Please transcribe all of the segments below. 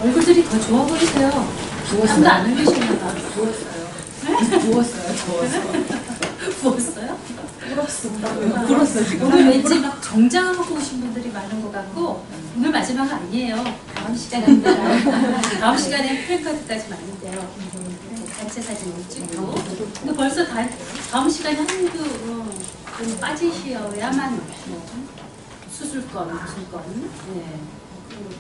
얼굴들이 더 좋아 보이세요. 땀도 안 흘리시나 봐. 부었어요. 네? 부었어요. 부었어요? 불었어. 불었어 지금. 오늘 왠지 막 정장하고 오신 분들이 많은 것 같고 오늘 마지막 아니에요. 다음 시간입니다. 다음 시간에 프랭카드까지 많은데요. 단체 사진을 찍고 근데 벌써 다음 시간에 한두 좀 빠지셔야만 수술건,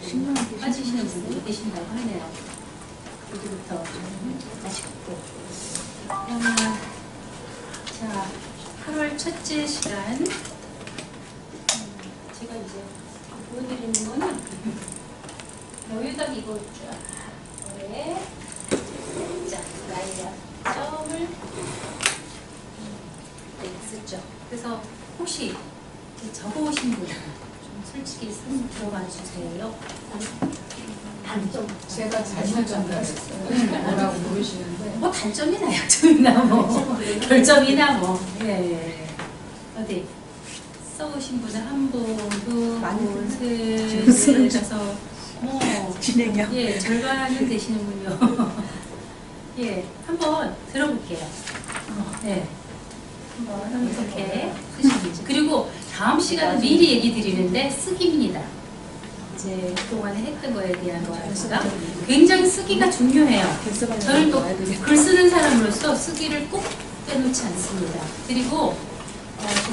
무술건 빠지시는 분들이 계신다고 하네요. 여기부터 아쉽고 자 8월 첫째 시간 제가 이제 보여드리는 거는 여기다 이거 쫙 자, 나의 점을 쓰죠. 그래서 혹시 적어오신 분 좀 솔직히 손 들어봐 주세요. 단점. 제가 잘못 전달했어요. 뭐라고 모르시는데. 뭐 단점이나 약점이나 뭐 별점이나 뭐 예. 어디 써오신 분은 한 분, 두 분, 셋, 넷, 다섯 진행이요? 예, 절반은 되시는군요. 예, 한번 들어볼게요. 네. 한번 어떻게 쓰시는지. 그리고 다음 시간은 미리 얘기 드리는데 쓰기입니다. 이제 그동안에 했던 거에 대한 거가 굉장히 쓰기가 중요해요. 저는 또 글 쓰는 사람으로서 쓰기를 꼭 빼놓지 않습니다. 그리고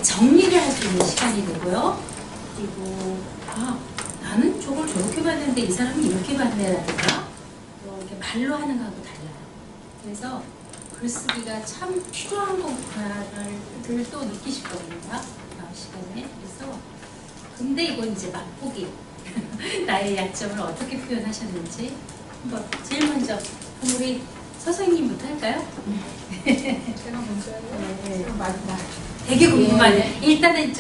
정리를 할 수 있는 시간이 되고요. 그리고 나는 저걸 저렇게 봤는데 이 사람은 이렇게 봤네라든가 이렇게 말로 하는 거하고 달라요. 그래서 글쓰기가 참 필요한 것들을 또 느끼실 겁니다. 다음 시간에. 그래서 근데 이건 이제 맛보기 나의 약점을 어떻게 표현하셨는지 한번 제일 먼저 우리 서서님부터 할까요? 제가 먼저 해요. 맞다. 되게 궁금하네. 일단은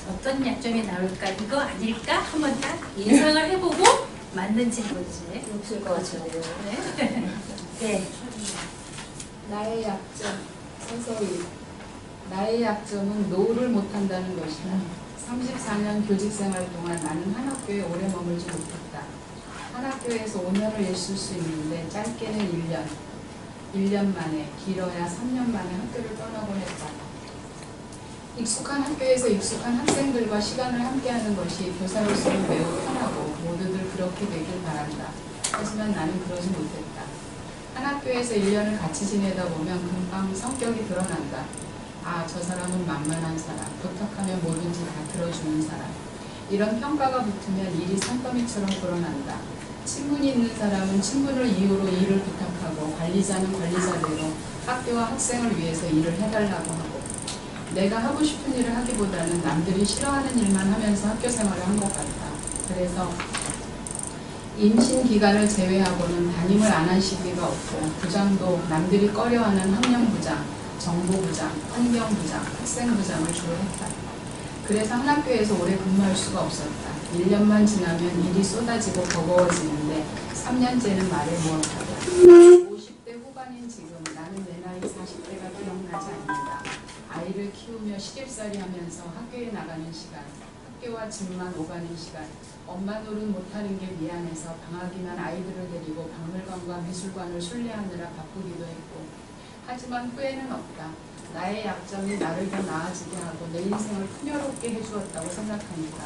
어떤 약점이 나올까 이거 아닐까 한번 딱 예상을 해보고 맞는지 해보지. 없을 것 같은데요. 네. 네. 나의 약점. 서서히. 나의 약점은 노를 못한다는 것이다. 34년 교직 생활 동안 나는 한 학교에 오래 머물지 못했다. 한 학교에서 5년을 있을 수 있는데 짧게는 1년 만에, 길어야 3년 만에 학교를 떠나곤 했다. 익숙한 학교에서 익숙한 학생들과 시간을 함께하는 것이 교사로서는 매우 편하고 모두들 그렇게 되길 바란다. 하지만 나는 그러지 못했다. 한 학교에서 1년을 같이 지내다 보면 금방 성격이 드러난다. 저 사람은 만만한 사람, 부탁하면 뭐든지 다 들어주는 사람. 이런 평가가 붙으면 일이 산더미처럼 불어난다. 친분이 있는 사람은 친분을 이유로 일을 부탁하고 관리자는 관리자대로 학교와 학생을 위해서 일을 해달라고 하고 내가 하고 싶은 일을 하기보다는 남들이 싫어하는 일만 하면서 학교 생활을 한 것 같다. 그래서 임신 기간을 제외하고는 담임을 안 한 시기가 없고 부장도 남들이 꺼려하는 학령부장, 정보부장, 환경부장, 학생부장을 주로 했다. 그래서 한 학교에서 오래 근무할 수가 없었다. 1년만 지나면 일이 쏟아지고 버거워지는데 3년째는 말에 무엇하다. 50대 후반인 지금 나는 내 나이 40대가 기억나지 않는다. 아이를 키우며 시집살이 하면서 학교에 나가는 시간, 학교와 집만 오가는 시간, 엄마 노릇 못하는 게 미안해서 방학이면 아이들을 데리고 박물관과 미술관을 순례하느라 바쁘기도 했고 하지만 후회는 없다. 나의 약점이 나를 더 나아지게 하고 내 인생을 풍요롭게 해주었다고 생각하니까.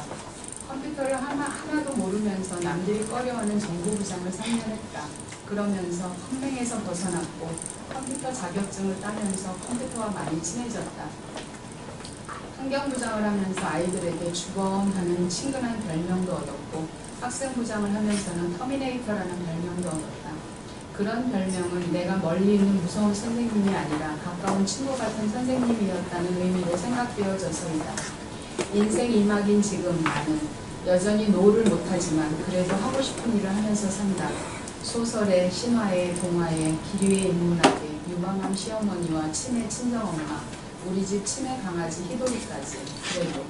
컴퓨터를 하나도 모르면서 남들이 꺼려하는 정보부장을 3년 했다. 그러면서 컴맹에서 벗어났고 컴퓨터 자격증을 따면서 컴퓨터와 많이 친해졌다. 환경부장을 하면서 아이들에게 주범하는 친근한 별명도 얻었고 학생부장을 하면서는 터미네이터라는 별명도 얻었다. 그런 별명은 내가 멀리 있는 무서운 선생님이 아니라 가까운 친구 같은 선생님이었다는 의미로 생각되어져서이다. 인생 2막인 지금 나는 여전히 노를 못하지만 그래도 하고 싶은 일을 하면서 산다. 소설에, 신화에, 동화에, 기류에 인문학에, 유망한 시어머니와 치매 친정엄마, 우리 집 치매 강아지 희돌이까지. 그래도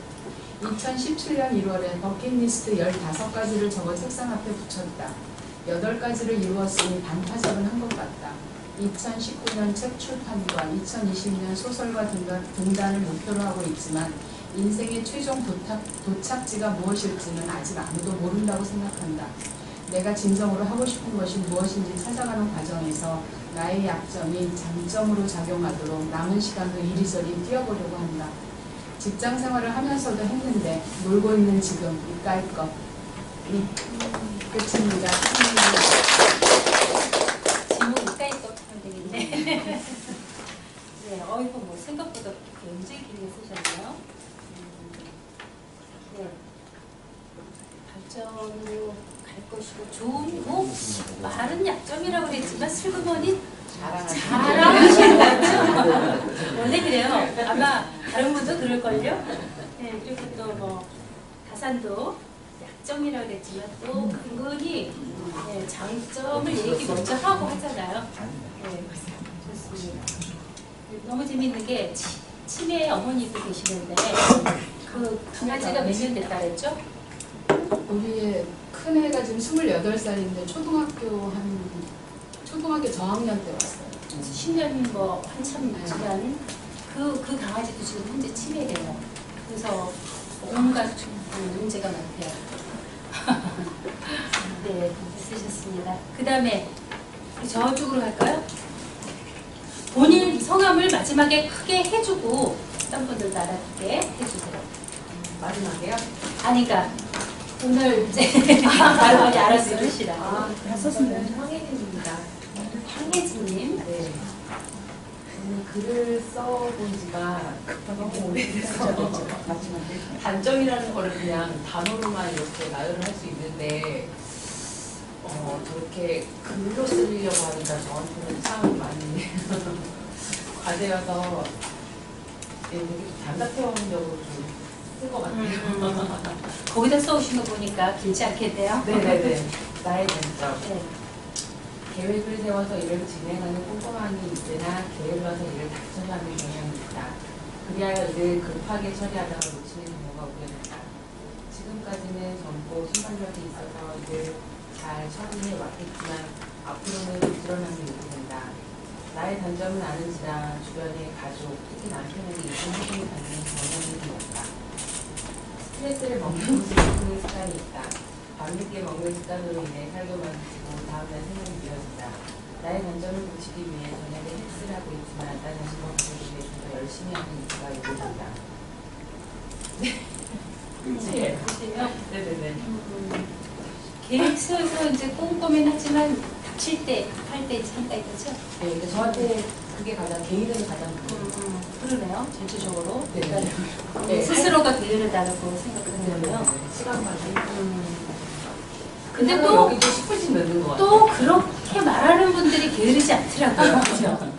2017년 1월에 버킷리스트 15가지를 적어 책상 앞에 붙였다. 8가지를 이루었으니 반타작은 한 것 같다. 2019년 책 출판과 2020년 소설가 등단을 목표로 하고 있지만 인생의 최종 도착지가 무엇일지는 아직 아무도 모른다고 생각한다. 내가 진정으로 하고 싶은 것이 무엇인지 찾아가는 과정에서 나의 약점이 장점으로 작용하도록 남은 시간도 이리저리 뛰어보려고 한다. 직장 생활을 하면서도 했는데 놀고 있는 지금 이까이 것. 끝입니다. 지문 이따위 또 하면 되겠네. 네, 어이구 뭐 생각보다 굉장히 길게 쓰셨네요. 네, 발전으로 갈 것이고 좋은 뭐 말은 약점이라고 그랬지만 슬그머니 잘하시는 것 같죠? 원래 그래요. 아마 다른 분도 그럴걸요? 네, 그리고 또 뭐 가산도 약점이라고 그랬지만 또 근근히 네, 장점을 얘기 먼저 하고 하잖아요. 네, 좋습니다. 너무 재밌는 게 치매 어머니도 계시는데 그 강아지가 몇 년 됐다 그랬죠? 우리의 큰애가 지금 28살인데 초등학교 저학년 때 왔어요. 10년 뭐 한참 지난 그 강아지도 지금 현재 치매래요. 그래서 온갖 문제가 많대요. 네, 쓰셨습니다. 그 다음에 저쪽으로 갈까요? 본인 성함을 마지막에 크게 해주고 딴 분들도 알아듣게 해주세요. 마지막에요? 아니, 그러니까 오늘 이제 많이 알아서 해주시라. 다 썼습니다. 황혜진입니다. 황혜진님. 네. 글을 써본 지가 너무 오래돼서 단점이라는 거를 그냥 단어로만 이렇게 나열을 할 수 있는데 저렇게 글로 쓰려고 하니까 저한테는 참 많이 과제여서 되게 단답형적으로 좀 쓴 것 같아요. 거기다 써오신 거 보니까 길지 않겠네요. 네네네. 나의 단점. 네. 계획을 세워서 일을 진행하는 꼼꼼함이 있으나 게을러서 일을 다쳐가는 경향이 있다. 그리하여 일을 급하게 처리하다가 놓치는 경우가 우려된다. 지금까지는 젊고 순발력이 있어서 일을 잘 처리해 왔겠지만 앞으로는 부지런함이 요구된다. 나의 단점은 아는지라 주변의 가족, 특히 남편에게 이쁜 호응을 받는 경향이 있다. 스트레스를 먹는 것을 느끼는 습관이 있다. 밤늦게 먹는 습관으로 인해 살도 많아지고 다음날 생활이 미뤄진다. 나의 단점을 고치기 위해 저녁에 헬스를 하고 있지만 나 자신과 가족을 위해 좀 더 열심히 하는 이유가 요구된다. 네. 그러세요? 네네네. 계획 세워서 이제 꼼꼼히 하지만 닥칠 때, 할 때 한다 이거죠? 네, 그러니까 저한테 그게 가장 개인에서 가장 그러네요, 전체적으로. 네네. 네, 스스로가 게으르다고 생각하는데요. 시간 관리. 근데 그리고 또, 여기도 10분씩 넣는 것 같아요. 또 그렇게 말하는 분들이 게으르지 않더라고요. 그죠?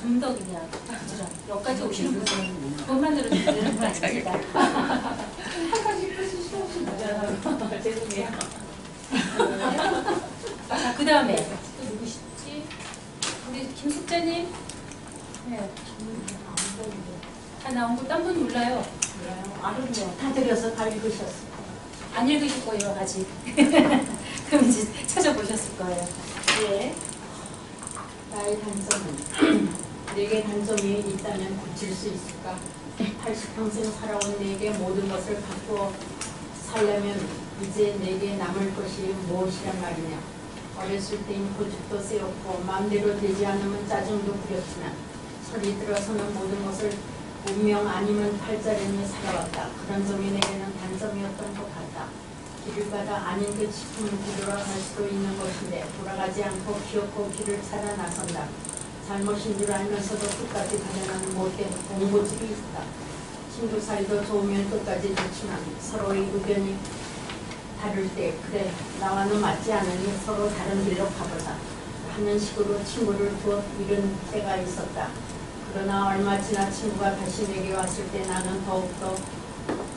좀 더 그냥, 그죠? 여기까지 오시는 분은 그것만 들어도 게으른 건 아닙니다. 죄송해요. 자, 그 다음에 또 누구시지? 우리 김숙자님. 네. 다 나온 거 딴 분 몰라요. 아름요. 다 드려서 다 읽으셨어요. 안 읽으실 거예요, 아직. 그럼 이제 찾아보셨을 거예요. 예. 나의 단점은 내게 단점이 있다면 고칠 수 있을까? 80평생 살아온 내게 모든 것을 갖고 살려면 이제 내게 남을 것이 무엇이란 말이냐? 어렸을 땐 고집도 세웠고 마음대로 되지 않으면 짜증도 부렸지만 설이 들어서는 모든 것을 운명 아니면 팔자련히 살아왔다. 그런 점이 내게는 단점이었던 것 같다. 길을 가다 아닌 듯 싶으면 뒤돌아갈 수도 있는 것인데 돌아가지 않고 기어코 길을 찾아 나선다. 잘못인 줄 알면서도 끝까지 가려는 못된 공고집이 있다. 친구 사이도 좋으면 끝까지 좋지만 서로의 의견이 다를 때 그래 나와는 맞지 않으니 서로 다른 길로 가보자 하는 식으로 친구를 두어 잃은 때가 있었다. 그러나 얼마 지나 친구가 다시 내게 왔을 때 나는 더욱더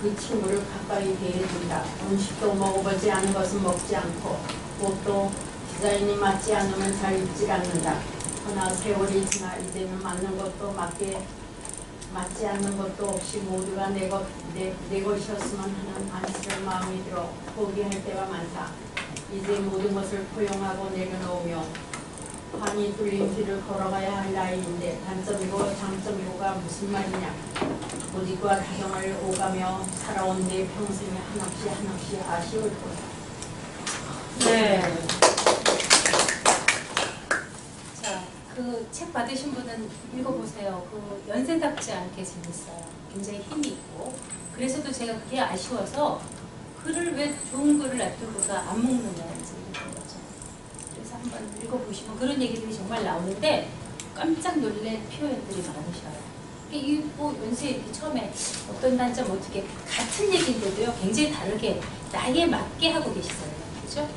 그 친구를 가까이 대해준다. 음식도 먹어보지 않은 것은 먹지 않고 옷도 디자인이 맞지 않으면 잘 입질 않는다. 그러나 세월이 지나 이제는 맞는 것도 맞지 않는 것도 없이 모두가 내 것이었으면 하는 안쓰러운 마음이 들어 포기할 때가 많다. 이제 모든 것을 포용하고 내려놓으며 환히 뚫린 길을 걸어가야 할 나이인데 단점이고 장점이고가 무슨 말이냐. 고집과 다정을 오가며 살아온 내 평생에 한없이 아쉬울 거다. 네. 받으신 분은 읽어보세요. 그 연세답지 않게 재밌어요. 굉장히 힘이 있고. 그래서도 제가 그게 아쉬워서 글을 왜 좋은 글을 놔두고가 안 먹느냐 이제 이런 거죠. 그래서 한번 읽어보시면 그런 얘기들이 정말 나오는데 깜짝 놀랄 표현들이 많으셔요. 이뭐 연세 이렇게 처음에 어떤 단점 어떻게 같은 얘기인데도요 굉장히 다르게 나이에 맞게 하고 계시잖아요. 그죠?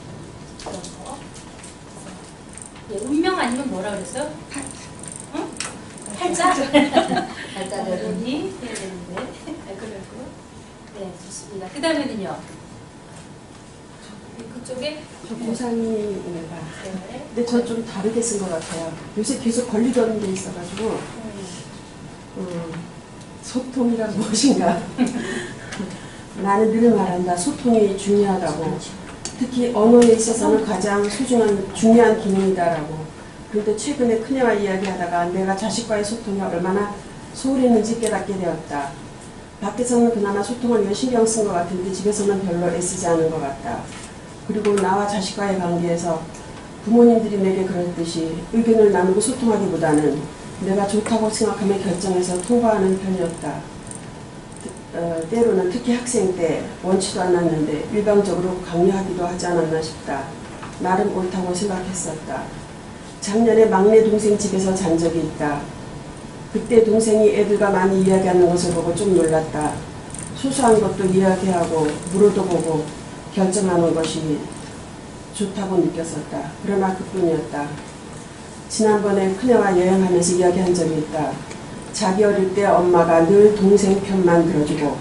그런 거. 예, 운명 아니면 뭐라 그랬어요? 응? 팔자? 팔자들이 해야 되는데. 그러고. 네, 좋습니다. 그 다음에는요. 그쪽에 저 고상입니다. 네. 근데 저 좀 다르게 쓴 것 같아요. 요새 계속 걸리던 게 있어가지고 소통이란 무엇인가. 나는 늘 말한다. 소통이 중요하다고. 특히 언어에 있어서는 가장 소중한 중요한 기능이다라고. 그런데 최근에 큰애와 이야기하다가 내가 자식과의 소통이 얼마나 소홀했는지 깨닫게 되었다. 밖에서는 그나마 소통을 위해 신경 쓴 것 같은데 집에서는 별로 애쓰지 않은 것 같다. 그리고 나와 자식과의 관계에서 부모님들이 내게 그랬듯이 의견을 나누고 소통하기보다는 내가 좋다고 생각하며 결정해서 통과하는 편이었다. 때로는 특히 학생 때 원치도 않았는데 일방적으로 강요하기도 하지 않았나 싶다. 나름 옳다고 생각했었다. 작년에 막내 동생 집에서 잔 적이 있다. 그때 동생이 애들과 많이 이야기하는 것을 보고 좀 놀랐다. 소소한 것도 이야기하고 물어도 보고 결정하는 것이 좋다고 느꼈었다. 그러나 그뿐이었다. 지난번에 큰애와 여행하면서 이야기한 적이 있다. 자기 어릴 때 엄마가 늘 동생 편만 들어주고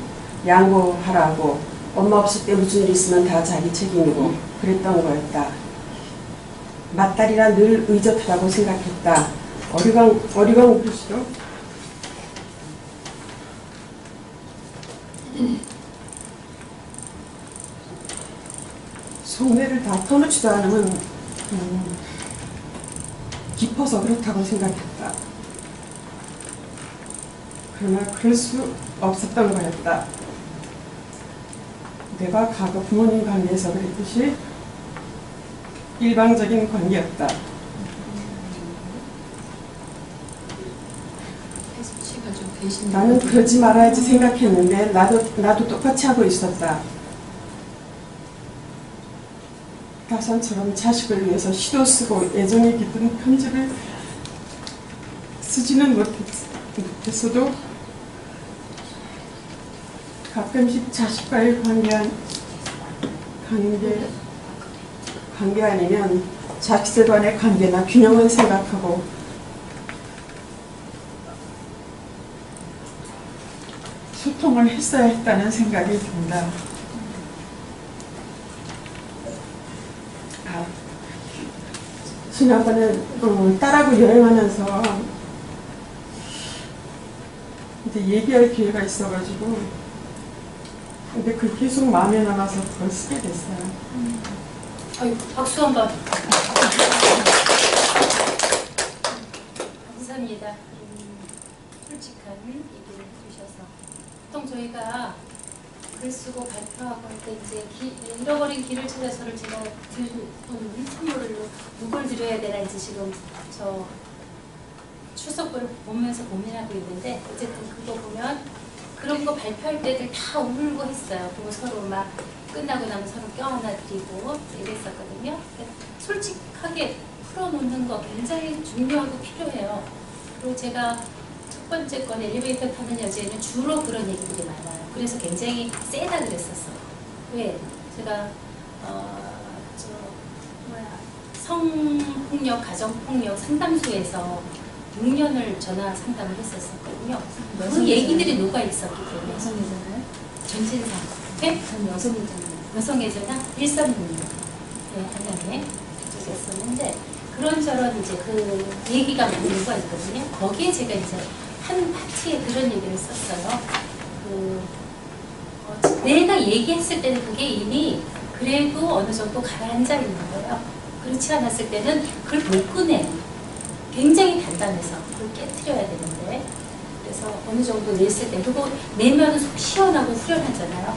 양보하라고 엄마 없을 때 무슨 일 있으면 다 자기 책임이고 그랬던 거였다. 맏딸이라 늘 의젓하다고 생각했다. 어리광 글씨로 속내를 다 터놓지도 않으면 깊어서 그렇다고 생각했다. 그러나 그럴 수 없었던 거였다. 내가 과거 부모님 관계에서 그랬듯이 일방적인 관계였다. 해수치가 좀 되신 나는 그러지 말아야지 생각했는데 나도 똑같이 하고 있었다. 가산처럼 자식을 위해서 시도 쓰고 애정이 깃든 편지를 쓰지는 못했어도 가끔씩 자식과의 관계 아니면 자식들 간의 관계나 균형을 생각하고 소통을 했어야 했다는 생각이 든다. 지난번에 딸하고 여행하면서 이제 얘기할 기회가 있어가지고 근데 그 계속 마음에 남아서 그걸 쓰게 됐어요. 아유, 박수 한번. 감사합니다. 솔직한 얘기를 해주셔서. 보통 저희가 글 쓰고 발표하고 할 때 이제 잃어버린 길을 찾아서를 제가 드리는 선물로 누굴 드려야 되나 이제 지금 저 출석부를 보면서 고민하고 있는데 어쨌든 그거 보면 그런 거 발표할 때들 다 울고 했어요. 그리고 서로 막 끝나고 나면 서로 껴안아 드리고 이랬었거든요. 솔직하게 풀어놓는 거 굉장히 중요하고 필요해요. 그리고 제가 첫 번째 건 엘리베이터 타는 여자에는 주로 그런 얘기들이 많아요. 그래서 굉장히 세다 그랬었어요. 왜? 제가 성폭력, 가정폭력 상담소에서 6년을 전화 상담을 했었거든요. 그 얘기들이 녹아 있었기 때문에. 여성이잖아요. 전진상. 네? 전 여성이잖아요. 여성예전화 136. 네, 한양에 했었는데 그런저런 이제 그 얘기가 많이 녹아 있거든요. 거기에 제가 이제 한 파트에 그런 얘기를 썼어요. 내가 얘기했을 때는 그게 이미 그래도 어느 정도 가라앉아 있는 거예요. 그렇지 않았을 때는 그걸 못 꺼내. 굉장히 단단해서 그걸 깨트려야 되는데 그래서 어느 정도 냈을 때 그리고 내면은 속 시원하고 후련하잖아요.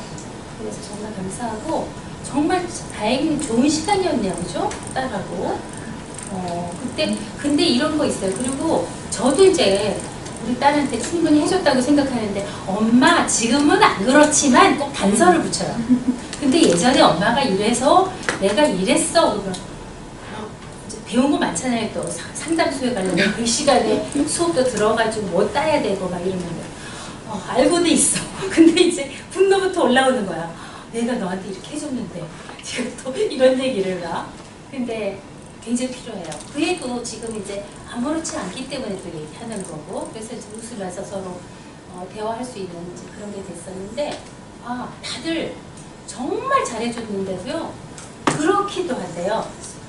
그래서 정말 감사하고 정말 다행히 좋은 시간이었네요. 그죠? 딸하고 근데 이런 거 있어요. 그리고 저도 이제 우리 딸한테 충분히 해줬다고 생각하는데 엄마 지금은 안 그렇지만 꼭 단서를 붙여요. 근데 예전에 엄마가 이래서 내가 이랬어. 그러면 이제 배운 거 많잖아요. 또 상담소에 가려면 그 시간에 수업도 들어가지고 뭐 따야 되고 막 이러는데 알고도 있어. 근데 이제 분노부터 올라오는 거야. 내가 너한테 이렇게 해줬는데 지금 또 이런 얘기를 가. 근데 굉장히 필요해요. 그 애도 지금 이제 아무렇지 않기 때문에 또 얘기하는 거고, 그래서 이제 웃으면서 서로 대화할 수 있는 이제 그런 게 됐었는데, 다들 정말 잘해줬는데도요, 그렇기도 한데요.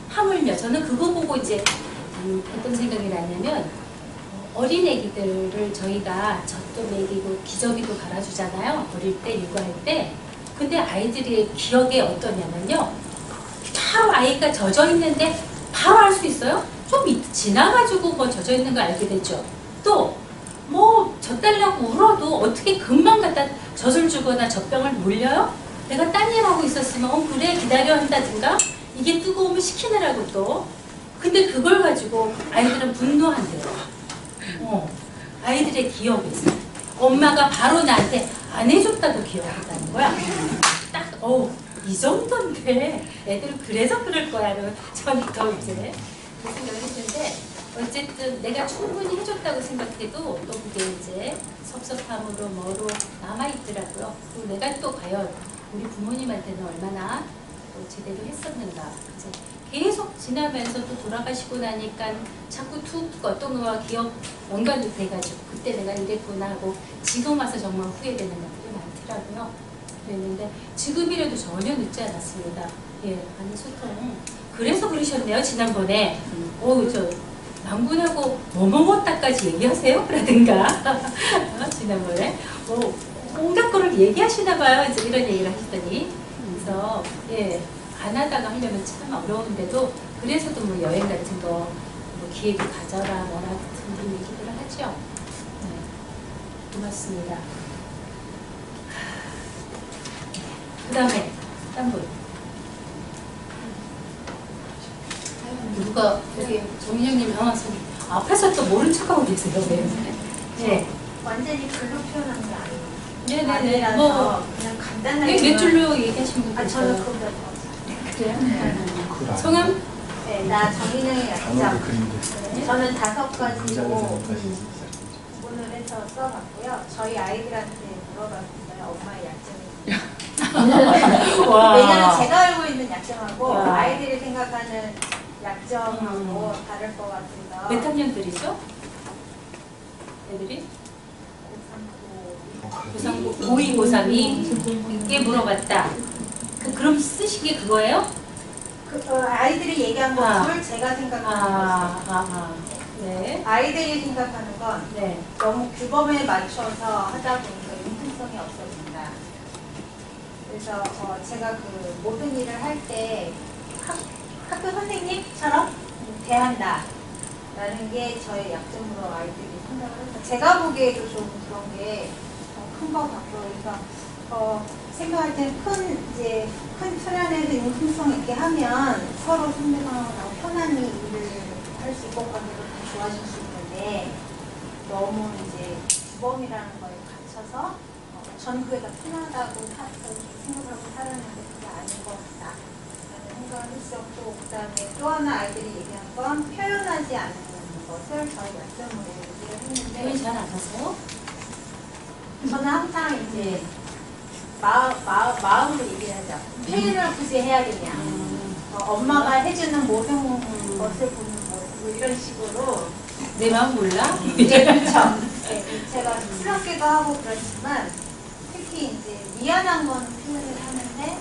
하물며 저는 그거 보고 이제 어떤 생각이 나냐면, 어린 애기들을 저희가 젖도 먹이고 기저귀도 갈아주잖아요. 어릴 때, 육아할 때. 근데 아이들의 기억에 어떠냐면요, 바로 아이가 젖어 있는데 바로 알 수 있어요? 좀 지나가지고 뭐 젖어 있는 거 알게 되죠. 또 뭐 젖달라고 울어도 어떻게 금방 갖다 젖을 주거나 젖병을 물려요? 내가 딴 일 하고 있었으면 그래 기다려 한다든가 이게 뜨거우면 식히느라고 또. 근데 그걸 가지고 아이들은 분노한대요. 아이들의 기억이 있어요. 엄마가 바로 나한테 안 해줬다고 기억한다는 거야. 딱 이 정도인데 애들은 그래서 그럴 거야. 저는 더 이제 그 생각을 했는데 어쨌든 내가 충분히 해줬다고 생각해도 또 그게 이제 섭섭함으로 뭐로 남아있더라고요. 그리고 내가 또 과연 우리 부모님한테는 얼마나 또 제대로 했었는가. 이제 계속 지나면서 또 돌아가시고 나니까 자꾸 툭 어떤 거와 기억 연관이 돼가지고 그때 내가 이랬구나 하고 지금 와서 정말 후회되는 것들이 많더라고요. 그랬는데 지금이라도 전혀 늦지 않았습니다. 예, 아니 소통. 그래서 그러셨네요. 지난번에 저 남군하고 뭐 먹었다까지 얘기하세요? 라든가 지난번에 온갖 거를 얘기하시나 봐요. 이제 이런 얘기를 하시더니 그래서 예, 안 하다가 하려면 참 어려운데도 그래서도 뭐 여행 같은 거 뭐 기획을 가져라 뭐라 같은 그런 얘기들을 하죠. 네, 고맙습니다. 그 다음에 딴 분. 누가 여기 정인영님 앞에서 또 모른 척하고 계세요. 네. 완전히 글로 표현한 게 아니에요. 네네네. 뭐 그냥 간단하게. 몇 줄로 얘기하신 분들 저는 있어요. 그거보다 더. 그래요? 성함? 네, 나 정인영의 약점. 저는 5가지로 구분을 해서 써봤고요. 저희 아이들한테 물어봤어요. 엄마의 약점이. 왜냐면 제가 알고 있는 약점하고 와. 아이들이 생각하는 약점하고 다를 것 같아서. 몇 학년들이죠? 애들이? 고3, 고2, 고3이 이게 물어봤다. 그럼 쓰신 게 그거예요? 아이들이 얘기한 것을 제가 생각하는 것이에요. 네. 아이들이 생각하는 건 네. 너무 규범에 맞춰서 하다 보니까 융통성이 없어진다. 그래서 제가 그 모든 일을 할 때 학교 선생님처럼 대한다. 라는 게 저의 약점으로 아이들이 생각을 해서 제가 보기에도 좀 그런 게 큰 것 같고요. 그래서 생각할 때는 큰 틀 안에서 융통성 있게 하면 서로 상대방하고 편안히 일을 할 수 있고 관계도 더 좋아질 수 있는데 너무 이제 규범이라는 거에 갇혀서 전 그게 더 편하다고 생각하고 살았는데 그게 아닌 것 같다 라는 생각을 했었고, 그 다음에 또 하나 아이들이 얘기한 건 표현하지 않는 것을 저희 약점으로 얘기를 했는데 왜 잘 안 하세요? 저는 항상 이제 마음으로 얘기를 하죠. 표현을 굳이 해야겠냐. 엄마가 해주는 모든 것을 보는 모습 이런 식으로. 내 마음 몰라? 네, 그렇죠. 네, 제가 스럽기도 하고 그렇지만 특히 이제 미안한 거는 표현을 하는데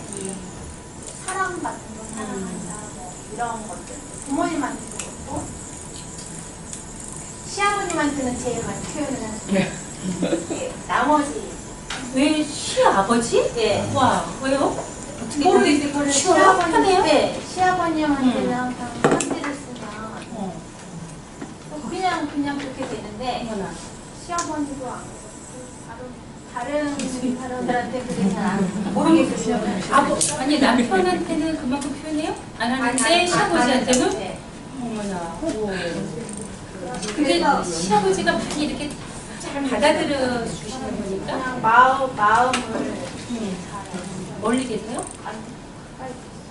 사랑 같은 거 사랑한다 뭐 이런 것들 부모님한테도 그렇고 시아버님한테는 제일 많이 표현을 하는 네, 나머지 왜 시아버지? 네. 와, 왜요? 어떻게 모르겠어요. 그걸 쉬워요? 편해요? 네, 시아버님한테는 항상 편지를 쓰면 그냥 그렇게 되는데 어머나. 시아버님도 안 그렇고 다른 사람들한테 그게 잘 안 모르겠어요. 아니 남편한테는 그만큼 표현해요? 안 하는데 시아버지한테는? 네. 어머나. 근데 그래서 시아버지가 많이 이렇게 잘 받아들여 주시는 거니까 그냥 마음을 멀리 계세요? 아니,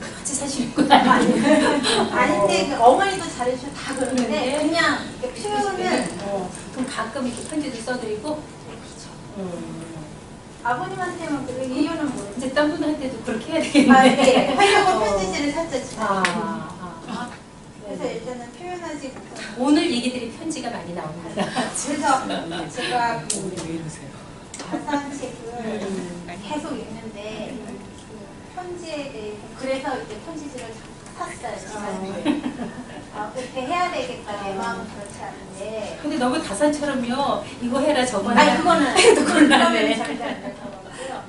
같이 사시는구나. 아닌데 그 어머니도 잘해주셔 다 그러는데 그런데? 그냥 이렇게 표현을 그럼 가끔 이렇게 편지도 써드리고 아버님한테만 그래 이유는 뭐예요? 이제 딴 분한테도 그렇게 해야 아, 되겠네. 네. 하려고 편지지를 샀죠. 아. 그래서 일단은 표현하지 못하고 오늘 얘기들이 편지가 많이 나옵니다. 그래서 제가 그 가상책을 계속 읽는데 그 편지에 대해서 그래서 이제 편지지를 샀어요. 그렇게 해야 되겠다. 내 마음은 그렇지 않은데. 근데 너무 다산처럼요. 이거 해라 저거 해라. 아니 그거는 해도 그러면 곤란해. 절대 안 될 것 같고요.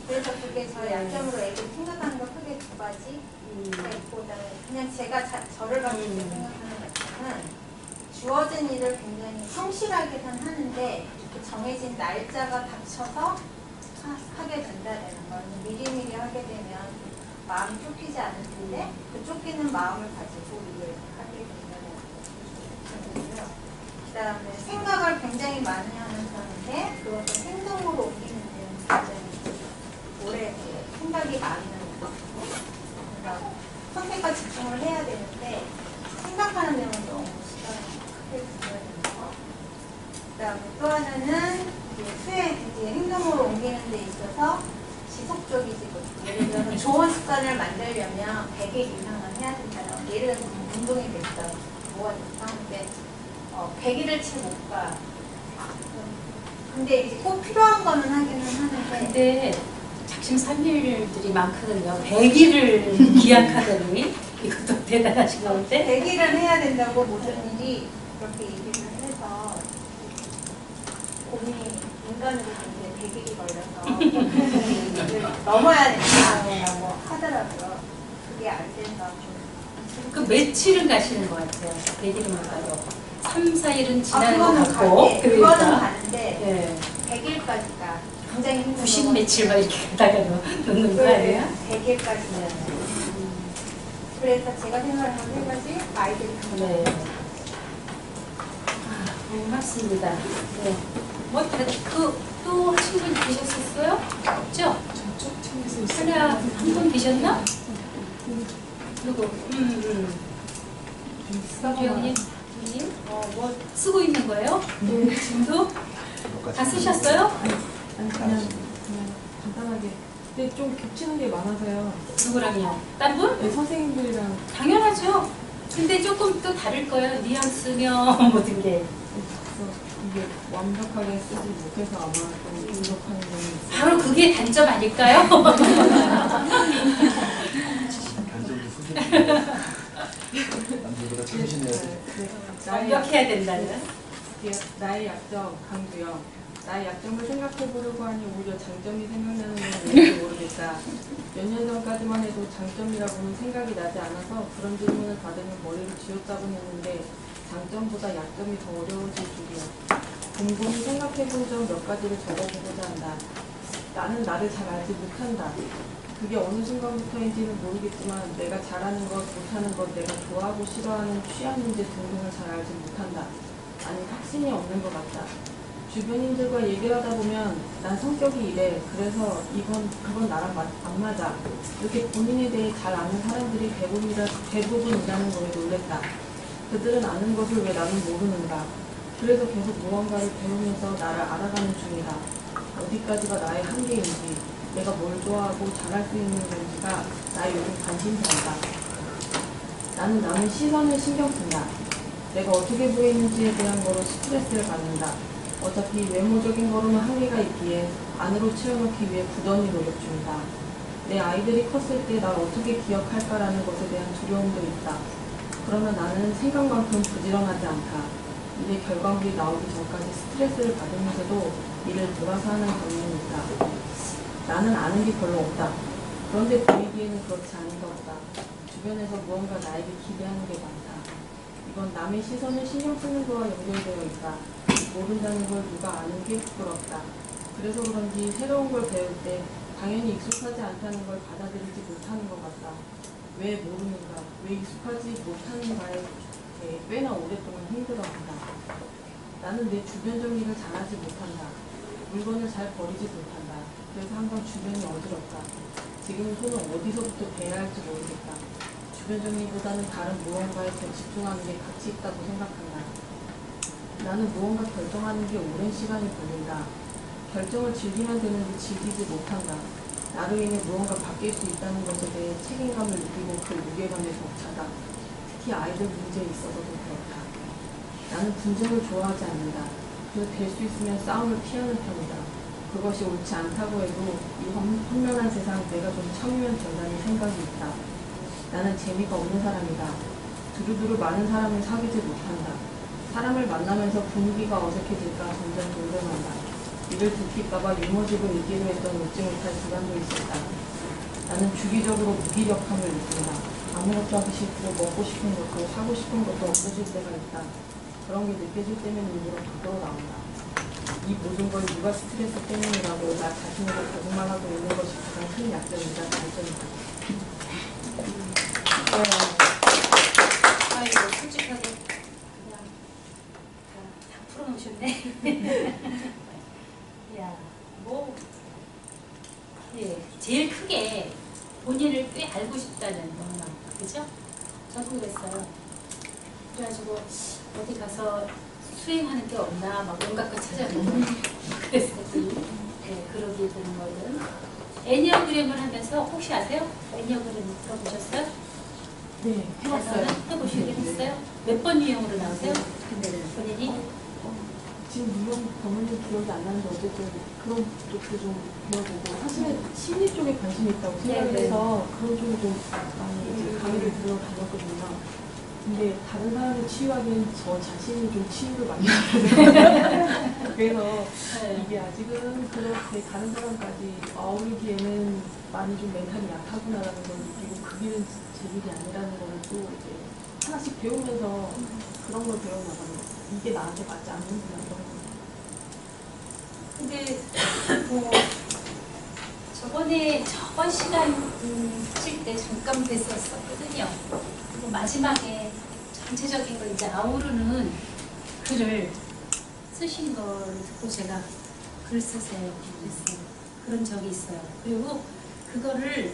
그래서 그게 저 약점으로 애들이 생각하는 거 크게 두 가지 있고 그냥 제가 저를 봤을 때 생각하는 약점은 주어진 일을 굉장히 성실하게는 하는데 그 정해진 날짜가 닥쳐서 하게 된다는 건 미리미리 하게 되면 마음이 쫓기지 않을 텐데 그 쫓기는 마음을 가지고 일을 하게 된다는 거고요. 그다음에 생각을 굉장히 많이 하는 사람인데 그것을 행동으로 옮기는 데는 굉장히 오래 생각이 많은 것 같고 그러니까 선택과 집중을 해야 되는데 생각하는 데만 너무 시간이 크게 들어야 되는 거. 그다음에 또 하나는 이제 행동으로 옮기는 데 있어서 지속적이지 못해. 예를 들어서 좋은 습관을 만들려면 100일 이상은 해야 된다요. 예를 들어서 운동이 됐다. 뭐가 됐다. 근데 100일을 채 못 가. 근데 이제 꼭 필요한 거는 하기는 하는데. 근데 작심삼일들이 많거든요. 100일을 기약하더니 이것도 대단하신 건데. 100일을 해야 된다고 모든 일이 그렇게 얘기를 해서 고민이 인간으로 보는데 100일이 걸려서 넘어야 된다라고 하더라고요. 그게 안 된다고. 그 며칠은 가시는 것 같아요. 100일은 못 가도. 3, 4일은 지나는 것 그거는 같고. 가는데, 그거는 그러니까. 가는데 100일까지가 굉장히 힘든 90 며칠 막 이렇게 가다가 놓는 거 아니에요? 100일까지는. 그래서 제가 생각을 한번 해가지 아이들이 네. 고맙습니다. 네. 또 하신 분이 계셨었어요? 없죠? 저쪽 팀에서 있어요. 하나, 한 분 계셨나? 누구? 주영님? 뭐 쓰고 있는 거예요? 지금도? 다 쓰셨어요? 아니 그냥 간단하게. 근데 좀 겹치는 게 많아서요. 누구랑요? 딴 분? 네, 선생님들이랑 당연하죠. 근데 조금 또 다를 거예요. 뉘앙스며 모든 게. 그래서 이게 완벽하게 쓰지 못해서 아마 좀 부족한 점이 있어요. 바로 그게 단점 아닐까요? 단점이 소개팅. 남들보다 참신해야 돼. 완벽해야 된다는. 나의 약점, 강주영. 나의 약점을 생각해보려고 하니 오히려 장점이 생각나는 건 왠지 모르겠다. 몇 년 전까지만 해도 장점이라고는 생각이 나지 않아서 그런 질문을 받으면 머리를 쥐었다곤 했는데 장점보다 약점이 더 어려워질 줄이야. 곰곰이 생각해본 점 몇 가지를 적어보고자 한다. 나는 나를 잘 알지 못한다. 그게 어느 순간부터인지는 모르겠지만 내가 잘하는 것, 못하는 것, 내가 좋아하고 싫어하는 취향 문제 등등을 잘 알지 못한다. 아니 확신이 없는 것 같다. 주변인들과 얘기를 하다 보면 난 성격이 이래. 그래서 그건 나랑 안 맞아. 이렇게 본인에 대해 잘 아는 사람들이 대부분이라는 거에 놀랬다. 그들은 아는 것을 왜 나는 모르는가. 그래서 계속 무언가를 배우면서 나를 알아가는 중이다. 어디까지가 나의 한계인지, 내가 뭘 좋아하고 잘할 수 있는 건지가 나의 요즘 관심사이다. 나는 남의 시선을 신경 쓴다. 내가 어떻게 보이는지에 대한 거로 스트레스를 받는다. 어차피 외모적인 거로는 한계가 있기에 안으로 채워넣기 위해 부단히 노력 중이다. 내 아이들이 컸을 때 날 어떻게 기억할까라는 것에 대한 두려움도 있다. 그러나 나는 생각만큼 부지런하지 않다. 일의 결과물이 나오기 전까지 스트레스를 받으면서도 일을 돌아서 하는 경향이 있다. 나는 아는 게 별로 없다. 그런데 보이기에는 그렇지 아닌 것 같다. 주변에서 무언가 나에게 기대하는 게 많다. 이건 남의 시선을 신경 쓰는 거와 연결되어 있다. 모른다는 걸 누가 아는 게 부끄럽다. 그래서 그런지 새로운 걸 배울 때 당연히 익숙하지 않다는 걸 받아들이지 못하는 것 같다. 왜 모르는가, 왜 익숙하지 못하는 바에 대해 꽤나 오랫동안 힘들어한다. 나는 내 주변 정리를 잘하지 못한다. 물건을 잘 버리지 못한다. 그래서 항상 주변이 어지럽다. 지금 손을 어디서부터 대야 할지 모르겠다. 주변 정리보다는 다른 무언가에 더 집중하는 게 가치 있다고 생각한다. 나는 무언가 결정하는 게 오랜 시간이 걸린다. 결정을 즐기면 되는데 즐기지 못한다. 나로 인해 무언가 바뀔 수 있다는 것에 대해 책임감을 느끼고 그 무게감에 벅차다. 특히 아이들 문제에 있어서도 그렇다. 나는 분쟁을 좋아하지 않는다. 그래서 될 수 있으면 싸움을 피하는 편이다. 그것이 옳지 않다고 해도 이 험난한 세상 내가 좀 참으면 된다는 생각이 있다. 나는 재미가 없는 사람이다. 두루두루 많은 사람을 사귀지 못한다. 사람을 만나면서 분위기가 어색해질까 점점 동경한다. 이를 들킬까봐 유머집을 읽기로 했던 웃지 못할 불안도 있었다. 나는 주기적으로 무기력함을 느낀다. 아무것도 하기 싫고 먹고 싶은 것도 사고 싶은 것도 없어질 때가 있다. 그런 게 느껴질 때면 일부러 밖으로 나온다. 이 모든 걸 누가 스트레스 때문이라고 나 자신에게 거짓말하고 있는 것이 가장 큰 약점이자 단점이다. 아이고 솔직하게 그냥 다 풀어놓으셨네. 야, 뭐, 예, 제일 크게 본인을 꽤 알고 싶다는 마음, 그죠? 저도 그랬어요. 그래가지고 어디 가서 수행하는 게 없나 막 온갖 거 찾아보고 그랬었지. 네, 그러게 되는 거는. 애니어그램을 하면서 혹시 아세요? 애니어그램 들어보셨어요? 네, 해봤어요. 해보시긴 했어요? 몇 번 유형으로 나오세요? 근데 본인이? 지금 물론 번호는 기억이 안 나는데 어쨌든 그런 쪽도 좀 배워보고 사실은 심리 쪽에 관심이 있다고 생각해서 그런 쪽에 좀 많이 이제 강의를 들어다녔거든요. 근데 다른 사람을 치유하기엔 저 자신이 좀 치유를 많이 하거든요. 그래서 이게 아직은 그렇게 다른 사람까지 어울리기에는 많이 좀 멘탈이 약하구나라는 걸 느끼고 그 길은 제 길이 아니라는 거를 또 이제 하나씩 배우면서 그런 걸 배워나가는 이게 나한테 맞지 않는구나 이런 거. 근데 뭐 저번 시간 칠 때 잠깐 뵀었거든요. 그리고 마지막에 전체적인 걸 이제 아우르는 글을 쓰신 걸 듣고 제가 글 쓰세요. 그랬어요. 그런 적이 있어요. 그리고 그거를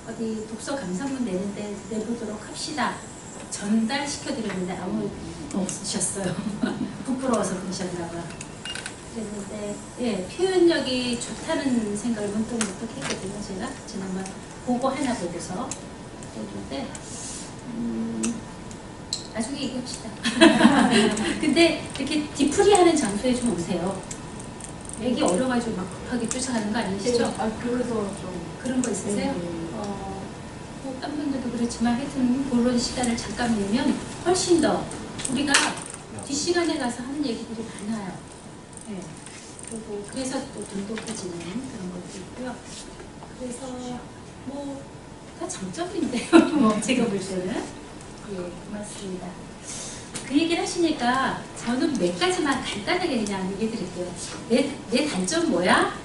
어디 독서 감상문 내는데 내보도록 합시다. 전달시켜드렸는데 아무 없으셨어요. 부끄러워서 그러셨나 봐. 그랬는데 예, 표현력이 좋다는 생각을 문득 했거든요. 제가 지난번 보고 하나 보고서 그랬는데 나중에 얘기합시다. 근데 이렇게 뒤풀이하는 장소에 좀 오세요. 애기 어려가지고 막 급하게 쫓아가는 거 아니시죠? 아 그래서 좀 그런 거 있으세요? 뭐 딴 분들도 그렇지만 하여튼 그런 시간을 잠깐 내면 훨씬 더 우리가 뒷시간에 가서 하는 얘기들이 많아요. 네. 그리고 그래서 또 돈독해지는 그런 것도 있고요. 그래서 뭐 다 장점인데요. 뭐 제가 볼 때는 예, 고맙습니다. 그 얘기를 하시니까 저는 몇 가지만 간단하게 그냥 얘기 드릴게요. 내 단점 뭐야?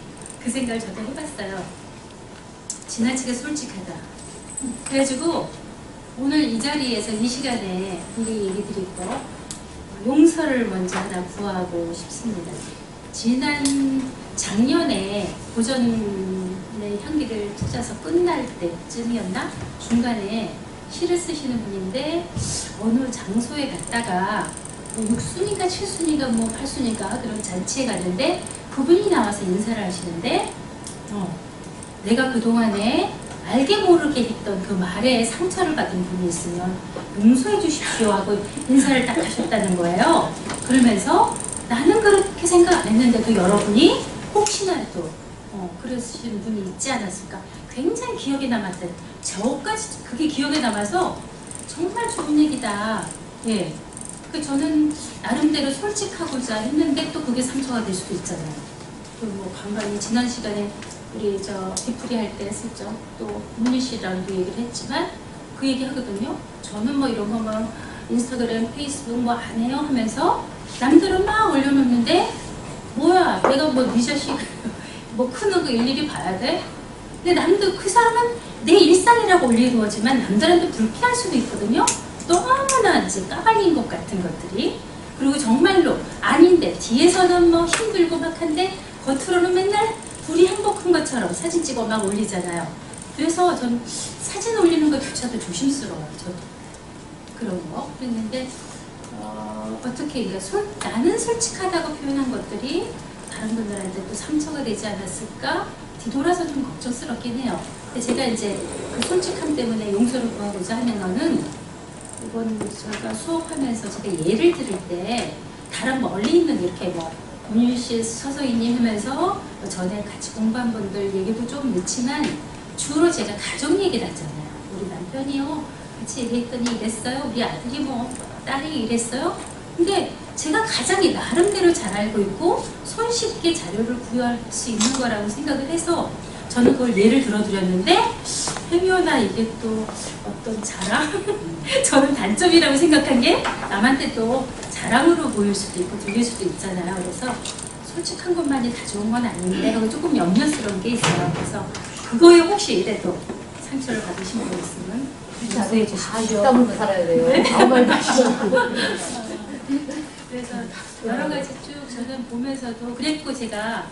그 생각을 저도 해봤어요. 지나치게 솔직하다. 그래가지고 오늘 이 자리에서 이 시간에 미리 얘기 드리고 용서를 먼저 하나 구하고 싶습니다. 작년에 고전의 향기를 찾아서 끝날 때쯤이었나? 중간에 시를 쓰시는 분인데 어느 장소에 갔다가 6순위가 7순위가 뭐 8순위가 그런 잔치에 갔는데 그분이 나와서 인사를 하시는데 내가 그동안에 알게 모르게 했던 그 말에 상처를 받은 분이 있으면 용서해 주십시오 하고 인사를 딱 하셨다는 거예요. 그러면서 나는 그렇게 생각 안 했는데도 여러분이 혹시나 또 그러시는 분이 있지 않았을까. 굉장히 기억에 남았던 저까지 그게 기억에 남아서 정말 좋은 얘기다. 예. 저는 나름대로 솔직하고자 했는데 또 그게 상처가 될 수도 있잖아요. 또 뭐 간간히 지난 시간에 우리 뒤풀이 할 때 슬쩍 또 문희 씨랑도 얘기를 했지만 그 얘기 하거든요. 저는 뭐 이런 거 막 인스타그램, 페이스북 뭐 안 해요 하면서 남들은 막 올려놓는데 뭐야 내가 뭐 네 자식 뭐 크는 거 일일이 봐야 돼? 근데 남들 그 사람은 내 일상이라고 올리고지만 남들한테 불쾌할 수도 있거든요. 너무나 이제 까발린 것 같은 것들이. 그리고 정말로 아닌데 뒤에서는 뭐 힘들고 막 한데 겉으로는 맨날 둘이 행복한 것처럼 사진 찍어 막 올리잖아요. 그래서 전 사진 올리는 것조차도 조심스러워요. 저도 그런 거. 그랬는데 어떻게 이게 나는 솔직하다고 표현한 것들이 다른 분들한테 또 상처가 되지 않았을까? 뒤돌아서 좀 걱정스럽긴 해요. 근데 제가 이제 그 솔직함 때문에 용서를 구하고자 하는 거는 이번 제가 수업하면서 제가 예를 들을 때 다른 멀리 있는 이렇게 뭐 권율씨 서서희님 하면서 전에 같이 공부한 분들 얘기도 좀 넣지만 주로 제가 가족 얘기를 하잖아요. 우리 남편이요 같이 얘기했더니 이랬어요. 우리 아들이 뭐 딸이 이랬어요. 근데 제가 가장 나름대로 잘 알고 있고 손쉽게 자료를 구할 수 있는 거라고 생각을 해서 저는 그걸 예를 들어드렸는데 혜미오나 이게 또 어떤 자랑? 저는 단점이라고 생각한 게 남한테 또 자랑으로 보일 수도 있고 들릴 수도 있잖아요. 그래서 솔직한 것만이 다 좋은 건 아닌데 하고 조금 염려스러운 게 있어요. 그래서 그거에 혹시 이래도 상처를 받으신 분 있으면 자세히 주시죠. 땀을 살아야 돼요. 아무 말도 하시고. 그래서 여러 가지 쭉 저는 보면서도 그랬고 제가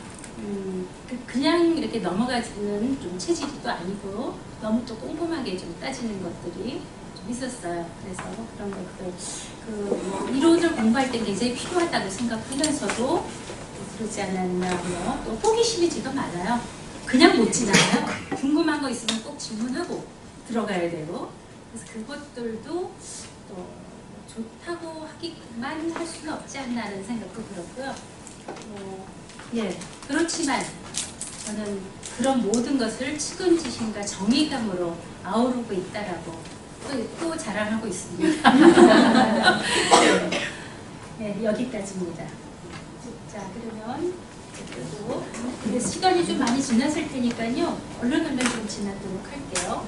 그냥 이렇게 넘어가지는 좀 체질이 또 아니고 너무 또 꼼꼼하게 좀 따지는 것들이 좀 있었어요. 그래서 그런 것들 뭐 이론을 공부할 때 굉장히 필요하다고 생각하면서도 그러지 않았나 또 호기심이 지금 많아요. 그냥 못 지나가요. 궁금한 거 있으면 꼭 질문하고 들어가야 되고 그래서 그것들도 또 좋다고 하기만 할 수는 없지 않나는 생각도 들었고요. 예, 그렇지만 저는 그런 모든 것을 측은지심과 정의감으로 아우르고 있다라고 또 자랑하고 있습니다. 네, 여기까지입니다. 자, 그러면 그래서 시간이 좀 많이 지났을 테니까요. 얼른 좀 지나도록 할게요.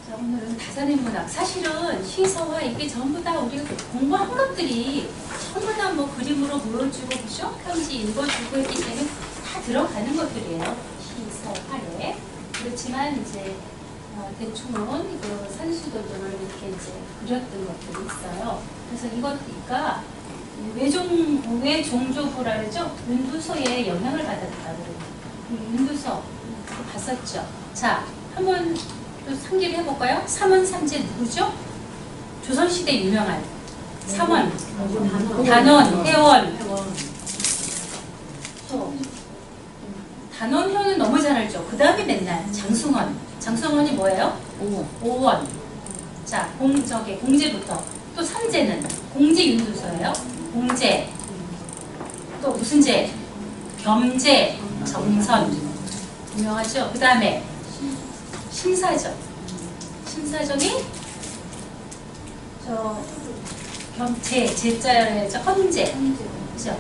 자, 오늘은 다산의 문학. 사실은 시서와 이게 전부 다 우리가 공부한 것들이 전부 다 뭐 그림으로 보여주고 그죠? 편지 읽어주고 했기 때문에 다 들어가는 것들이에요. 시서화에. 그렇지만 이제 대충은 그 산수도들을 이렇게 이제 그렸던 것들이 있어요. 그래서 이것가 외종조부라 그러죠? 윤두서의 영향을 받았다고 그래요. 윤두서 봤었죠? 자, 한번 또 상기를 해볼까요? 삼원삼재 누구죠? 조선시대 유명한 삼원, 단원, 회원, 단원, 회원은 너무 잘 알죠? 그 다음에 맨날 장승원. 장승원이 뭐예요? 오원. 자, 공제부터. 또 삼재는 공제 윤두서예요. 공제. 또 무슨 제? 겸제, 정선. 유명하죠? 그 다음에 심사정. 심사정이 제자야죠. 헌제. 그죠?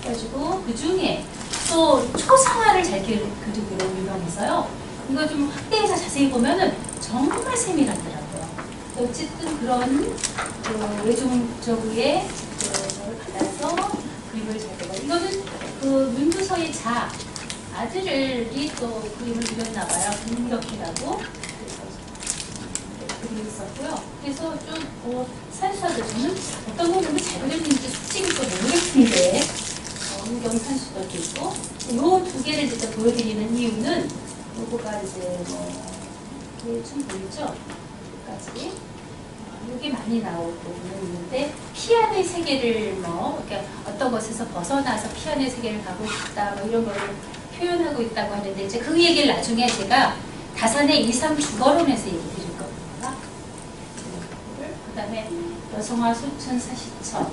그래가지고 그 중에 또 초상화를 잘 그리기로 유명해서요. 이거 좀 확대해서 자세히 보면은 정말 세밀하더라고요. 어쨌든 그런 외종조부의 걸 받아서 그림을 잘 그려. 이거는 그 윤두서의 아들이 또 그림을 그렸나봐요. 김덕희라고. 그림이 있었고요. 그래서 좀 산수화도 저는 어떤 거 보면 잘 그렸는지 솔직히 또 모르겠는데 우경 산수화도 있고 요 두 개를 진짜 보여드리는 이유는 요거가 이제 좀 보이죠? 여기까지 요게 많이 나오고 있는데 피안의 세계를 이렇게 어떤 것에서 벗어나서 피안의 세계를 가고 싶다 이런 거를 표현하고 있다고 하는데 이제 그 얘기를 나중에 제가 다산의 이상 주거론에서 얘기 드릴 겁니다. 그 다음에 여성화 소천 사시처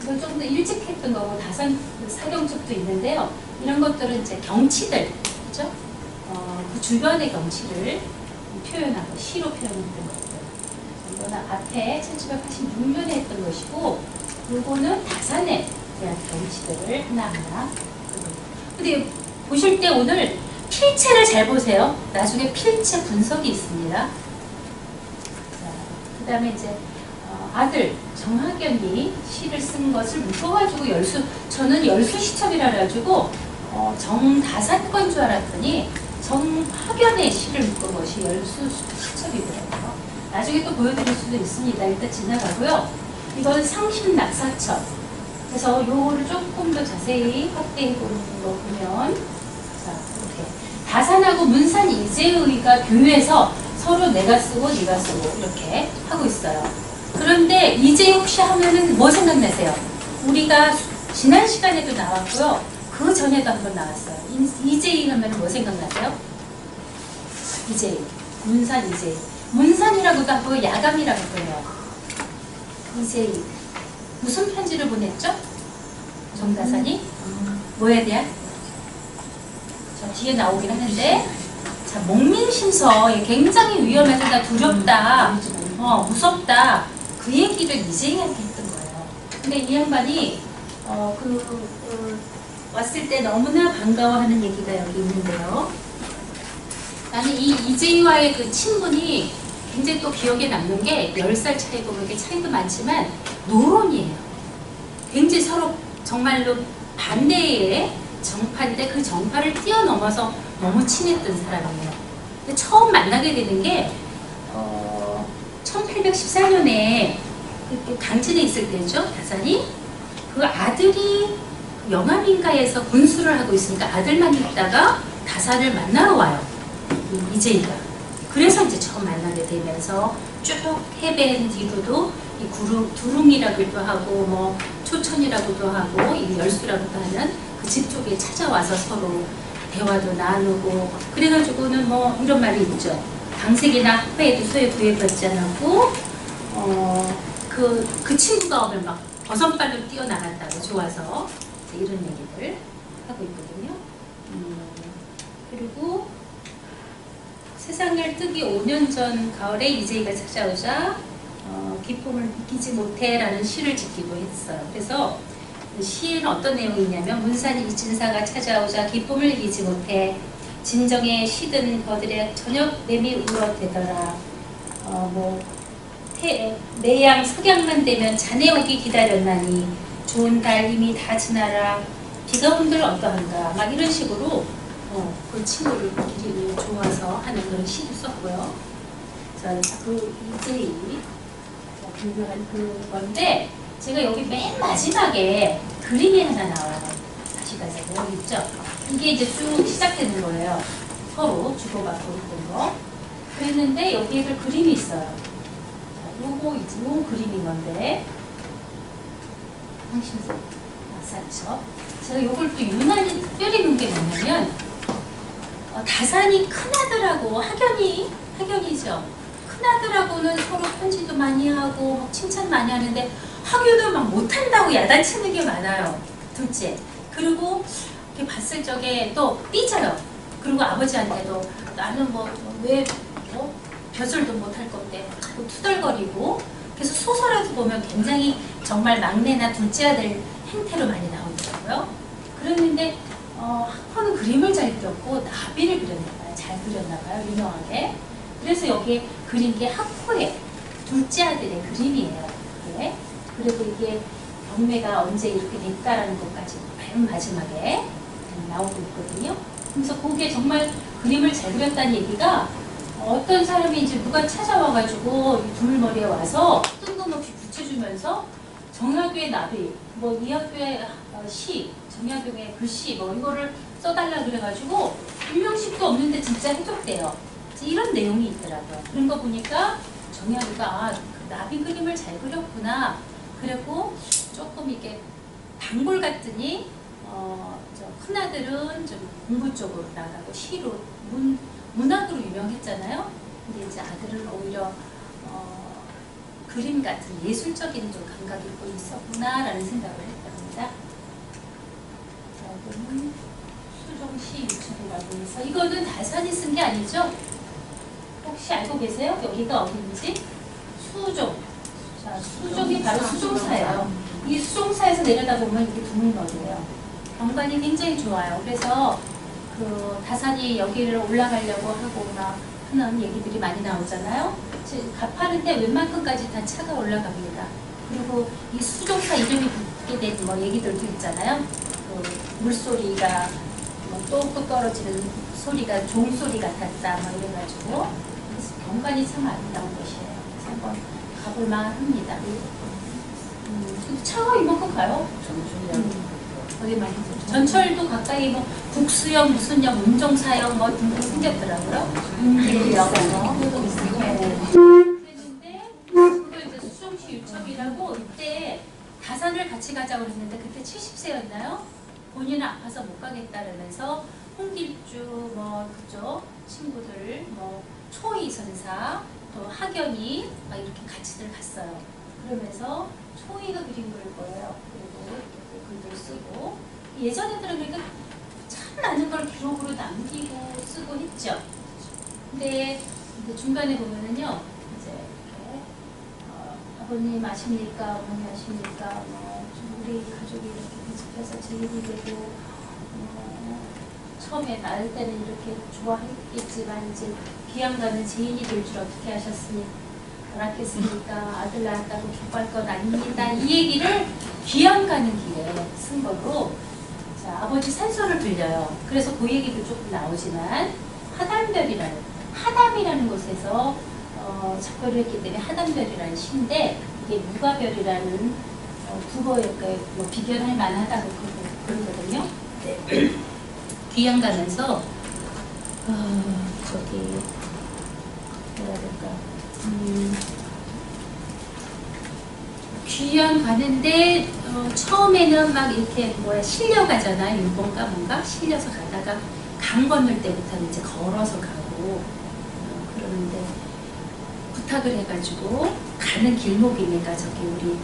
이거 좀 더 일찍 했던 거고 다산 사경축도 있는데요. 이런 것들은 이제 경치들 그렇죠? 그 주변의 경치를 표현하고 시로 표현했던 것들. 이거는 앞에 1786년에 했던 것이고 요거는 다산에 대한 경치들을 하나하나. 근데 보실 때 오늘 필체를 잘 보세요. 나중에 필체 분석이 있습니다. 그 다음에 이제 아들 정학연이 시를 쓴 것을 묶어가지고 저는 열수시첩이라 그래가지고 정다산 건 줄 알았더니 정학연의 시를 묶은 것이 열수시첩이더라고요. 나중에 또 보여드릴 수도 있습니다. 일단 지나가고요. 이건 상신낙사첩. 그래서 요거를 조금 더 자세히 확대해 보는 거 보면, 자, 이렇게 다산하고 문산 이재의가 교회에서 서로 내가 쓰고 네가 쓰고 이렇게 하고 있어요. 그런데 이재의 혹시 하면은 뭐 생각나세요? 우리가 지난 시간에도 나왔고요. 그 전에도 한번 나왔어요. 이재의 하면 뭐 생각나세요? 이재의, 문산 이재의. 문산이라고도 하고 야감이라고도 해요. 이재의. 무슨 편지를 보냈죠? 정다산이? 뭐에 대한? 저 뒤에 나오긴 하는데, 자, 목민심서, 굉장히 위험하다, 두렵다, 무섭다, 그 얘기를 이재희한테 했던 거예요. 근데 이 양반이 왔을 때 너무나 반가워하는 얘기가 여기 있는데요. 나는 이 이재희와의 그 친분이 굉장히 또 기억에 남는 게 10살 차이고 그렇게 차이도 많지만 노론이에요. 굉장히 서로 정말로 반대의 정파인데 그 정파를 뛰어넘어서 너무 친했던 사람이에요. 근데 처음 만나게 되는 게 1814년에 당진에 있을 때죠. 다산이. 그 아들이 영암인가에서 군수를 하고 있으니까 아들만 있다가 다산을 만나러 와요. 이재희가. 그래서 이제 처음 만나게 되면서 쭉 해배한 뒤로도 이 두릉이라고도 하고 뭐 초천이라고도 하고 이 열수라고도 하는 그 집 쪽에 찾아와서 서로 대화도 나누고 그래가지고는 뭐 이런 말이 있죠. 방색이나 학파에도 소에 구애받지 않았고 그 친구가 오늘 막 버선발로 뛰어나간다고 좋아서 이런 얘기를 하고 있거든요. 그리고 세상을 뜨기 5년 전 가을에 이재희가 찾아오자 기쁨을 느끼지 못해 라는 시를 짓기도 했어요. 그래서 시에는 어떤 내용이 있냐면 문산 이진사가 찾아오자 기쁨을 이기지 못해 진정에 시든 거들의 저녁 뱀이 울어대더라. 내양 석양만 되면 자네 오기 기다렸나니 좋은 달 이미 다 지나라. 비가 온들 어떠한가. 막 이런 식으로 그 친구를 기리고 좋아서 하는 그런 시도 썼고요. 그 이재희 유명한 그 건데 제가 여기 맨 마지막에 그림이 하나 나와요. 다시 가자. 여기 있죠? 이게 이제 쭉 시작되는 거예요. 서로 주고받고 있던 거. 그랬는데 여기에도 그림이 있어요. 자, 요거 이제 요 그림인 건데 황신석 낙사첩. 제가 요걸 또 유난히 특별히 본 게 뭐냐면 다산이 큰아들하고 학연이죠. 큰아들하고는 서로 편지도 많이 하고 막 칭찬 많이 하는데 학교도 막 못한다고 야단치는 게 많아요. 둘째. 그리고 이렇게 봤을 적에 또 삐져요. 그리고 아버지한테도 나는 왜 벼슬도 못할 건데 자꾸 투덜거리고. 그래서 소설에서 보면 굉장히 정말 막내나 둘째 아들 행태로 많이 나오더라고요. 그랬는데 학포는 그림을 잘 그렸고 나비를 그렸나봐요. 잘 그렸나봐요. 유명하게. 그래서 여기에 그린 게 학포의 둘째 아들의 그림이에요. 네. 그리고 이게 경매가 언제 이렇게 됐다라는 것까지 맨 마지막에 나오고 있거든요. 그래서 그게 정말 그림을 잘 그렸다는 얘기가 어떤 사람이 이제 누가 찾아와가지고 둘머리에 와서 뜬금없이 붙여주면서 정약교의 나비, 이학교의 시, 정약교의 글씨 이거를 써달라 그래가지고 유명식도 없는데 진짜 해줬대요. 이런 내용이 있더라고요. 그런 거 보니까 정약교가 그 나비 그림을 잘 그렸구나. 그리고 조금 이게 단골 같더니 큰아들은 좀 공부 쪽으로 나가고 시로 문학으로 유명했잖아요. 근데 이제 아들은 오히려 그림 같은 예술적인 좀 감각이 있고 있었구나라는 생각을 했답니다. 자, 이거는 수종시 유천이라고 해서 이거는 다산이 쓴 게 아니죠? 혹시 알고 계세요? 여기가 어딘지? 수종. 자, 수종이 바로 수종사예요. 이 수종사에서 내려다보면 이게 두문거리예요. 경관이 굉장히 좋아요. 그래서 그 다산이 여기를 올라가려고 하고 막 하는 얘기들이 많이 나오잖아요. 가파른데 웬만큼까지 다 차가 올라갑니다. 그리고 이 수종사 이름이 붙게 된 뭐 얘기들도 있잖아요. 물소리가 뭐 또고 떨어지는 소리가 종소리 같았다 뭐 이래가지고 경관이 참 아름다운 곳이에요. 그래서 한번 가볼만 합니다. 차가 이만큼 가요. 거기 많이 전철도 가까이 뭐 국수역 무슨 역 운정사역 뭐 등등 생겼더라고요. 운계역 그랬는데 그거 이제 수정시 유첩이라고 이때 다산을 같이 가자고 그랬는데 그때 70세였나요? 본인은 아파서 못 가겠다면서 홍길주 뭐 그쪽 친구들 뭐 초이 선사 또 학연이 막 이렇게 같이들 갔어요. 그러면서 초이가 그린 걸 거예요. 그리고 글들 쓰고 예전에들은 그러니까 참 많은 걸 기록으로 남기고 쓰고 했죠. 근데 중간에 보면은요 이제 이렇게 아버님 아십니까, 어머니 아십니까, 뭐 우리 가족이 이렇게 비집해서 제일이 되고 처음에 낳을 때는 이렇게 좋아했겠지만 이제 귀양 가는 제인이 될 줄 어떻게 알았겠습니까? 아들 낳았다고 기뻐할 건 아닙니다. 이 얘기를 귀양 가는 길에 쓴 거고, 자, 아버지 산소를 들려요. 그래서 그 얘기도 조금 나오지만 하담이라는 곳에서 작별을 했기 때문에 하담별이라는 시인데 이게 무가별이라는 국어에 뭐 비견할 만하다고 그러거든요. 네. 귀양 가면서 저기 뭐라 그럴까 귀양 가는데 처음에는 막 이렇게 실려가잖아요. 일본가 뭔가 실려서 가다가 강 건널 때부터는 이제 걸어서 가고 그러는데 부탁을 해가지고 가는 길목이니까 저기 우리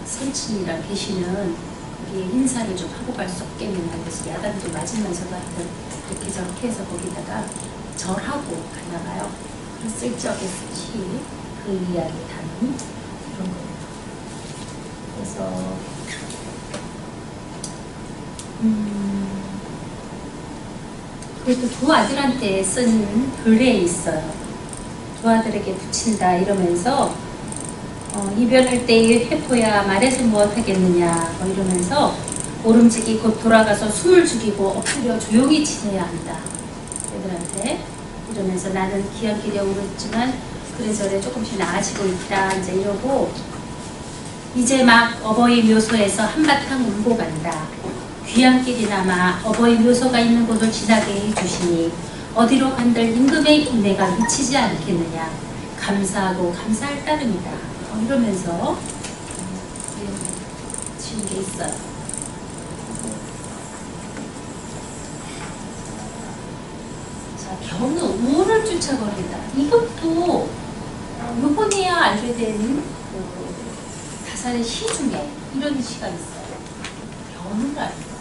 선친이랑 계시는 거기에 인사를 좀 하고 갈 수 없겠느냐. 그래서 야단도 맞으면서도 하여튼 이렇게 저렇게 해서 거기다가 절하고 가나봐요. 그랬을 적에 그 이야기 담은 그런 거예요. 그래서 그래도 두 아들한테 쓴 글에 있어요. 두 아들에게 붙인다 이러면서 이별할 때의 회포야 말해서 무엇 하겠느냐 뭐 이러면서 오름지기 곧 돌아가서 숨을 죽이고 엎드려 조용히 지내야 한다. 애들한테 이러면서 나는 기한길에 오르지만 그래저래 조금씩 나아지고 있다 이제 이러고 이제 막 어버이 묘소에서 한바탕 울고 간다. 귀향길이나마 어버이 묘소가 있는 곳을 지나게 해주시니 어디로 간들 임금의 인내가 미치지 않겠느냐. 감사하고 감사할 따름이다. 이러면서 지은 게 있어요. 자, 경우 우를 쫓아버린다. 이것도 요번에야 알게 된 다산의 시 중에 이런 시가 있어요. 경우를 알고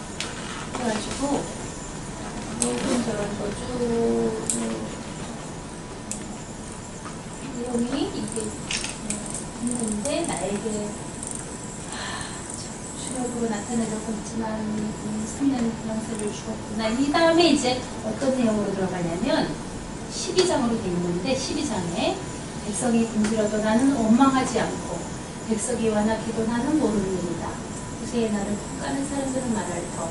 그래가지고 이런저런 거쭉 내용이 이게 있는데 나에게 주력으로 나타내려고 했지만 3년 병세를 주었구나. 이 다음에 이제 어떤 내용으로 들어가냐면 12장으로 되어 있는데 12장에 백성이 굶주려도 나는 원망하지 않고 백성이 완악해도 나는 모르는 일이다. 후세의 나를 푹가는 사람들은 말할 터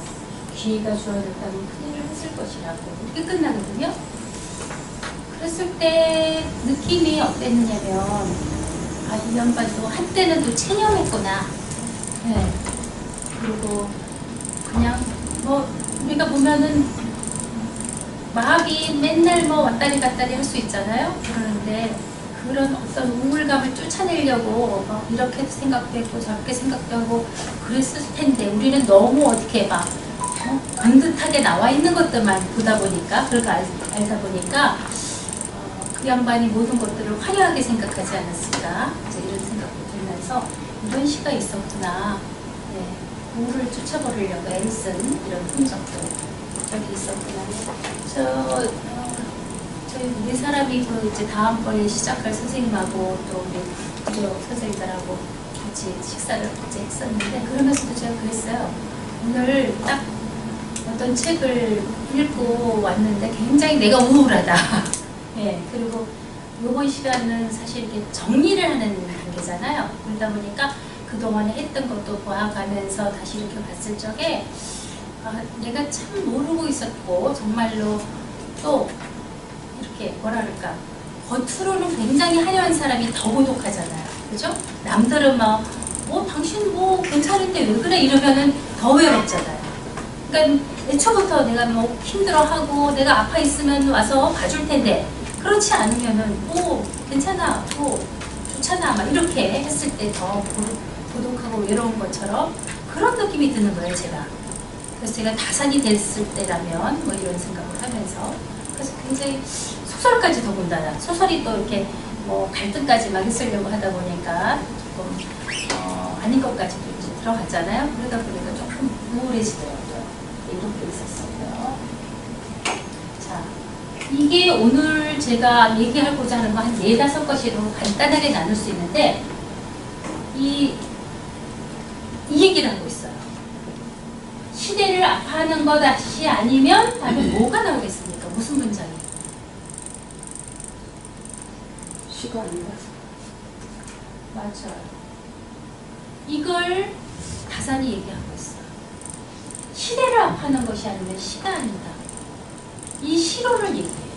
기회가 주어졌다면 큰일을 했을 것이라고 이렇게 끝나거든요. 그랬을 때 느낌이 어땠느냐면 이 양반도 한때는 또 체념했구나. 네. 그리고 그냥 우리가 보면은 마음이 맨날 왔다리 갔다리 할 수 있잖아요. 그러는데 그런 어떤 우울감을 쫓아내려고 이렇게 생각도 했고 저렇게 생각도 하고 그랬을 텐데 우리는 너무 어떻게 반듯하게 나와 있는 것들만 보다 보니까 그렇게 알다 보니까 그 양반이 모든 것들을 화려하게 생각하지 않았을까 이제 이런 생각도 들면서 이런 시가 있었구나. 네, 우울을 쫓아버리려고 애쓴 이런 흔적도 저기 있었구나. 저희 우리 사람이 이제 다음번에 시작할 선생님하고 또 우리 구조 선생님들하고 같이 식사를 어제 했었는데 그러면서도 제가 그랬어요. 오늘 딱 어떤 책을 읽고 왔는데 굉장히 내가 우울하다. 예, 그리고 이번 시간은 사실 이렇게 정리를 하는 단계잖아요. 그러다 보니까 그동안에 했던 것도 보아가면서 다시 이렇게 봤을 적에 내가 참 모르고 있었고 정말로 또 이렇게 뭐라 그럴까 겉으로는 굉장히 화려한 사람이 더 고독하잖아요. 그죠? 남들은 막 당신 뭐 괜찮은데 왜 그래 이러면은 더 외롭잖아요. 그러니까 애초부터 내가 뭐 힘들어하고 내가 아파 있으면 와서 봐줄 텐데 그렇지 않으면은 괜찮아 좋잖아 막 이렇게 했을 때 더 고독하고 외로운 것처럼 그런 느낌이 드는 거예요 제가. 그래서 제가 다산이 됐을 때라면 뭐 이런 생각을 하면서 그래서 굉장히 소설까지 더군다나 소설이 또 이렇게 뭐 갈등까지 막 있으려고 하다 보니까 조금 아닌 것까지도 이제 들어갔잖아요. 그러다 보니까 조금 우울해지더라고요. 이렇게 있었어요. 자, 이게 오늘 제가 얘기하고자 하는 거 한 4-5가지로 간단하게 나눌 수 있는데 이 얘기를 하고 있어요. 시대를 아파하는 것이 아니면 다음에 뭐가 나오겠습니까? 무슨 문장이? 시가 아니다. 맞아요. 이걸 다산이 얘기하고 있어요. 시대를 아파하는 것이 아니면 시가 아니다. 이 시로를 얘기해요.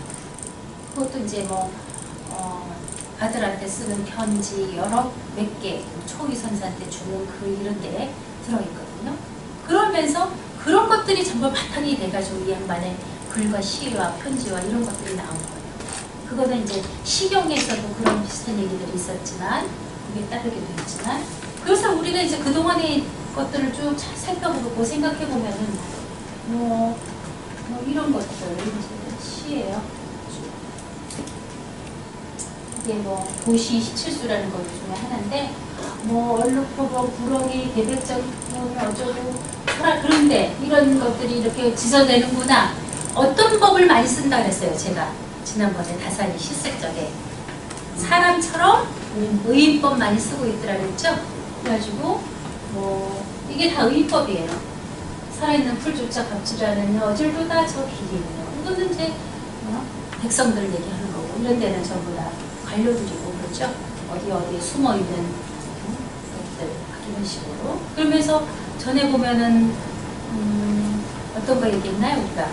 그것도 이제 아들한테 쓰는 편지 몇 개, 초기 선사한테 주는 글 이런 데 들어있거든요. 그러면서 그런 것들이 전부 바탕이 돼가지고 이 양반의 글과 시와 편지와 이런 것들이 나온 거예요. 그거는 이제 시경에서도 그런 비슷한 얘기들이 있었지만 그게 따르게 되었지만 그래서 우리가 이제 그동안의 것들을 쭉 잘 살펴보고 생각해보면은 이런 것들 시예요. 이게 도시 17수라는 것 중에 하나인데 얼룩포로 구렁이 대백정 어쩌고 그런데 이런 것들이 이렇게 지어내는구나. 어떤 법을 많이 쓴다 그랬어요 제가 지난번에 다산이 시 쓸 적에 사람처럼 의인법 많이 쓰고 있더라 그랬죠. 그래가지고 이게 다 의인법이에요. 살아있는 풀조차 갑질하는 어질도다 저 길이 있네요. 이거는 이제 백성들 얘기하는 거고 이런 데는 전부 다 관료들이고 그렇죠. 어디에 숨어있는 것들 이런 식으로 그러면서 전에 보면은 어떤 거 얘기했나요 우리가?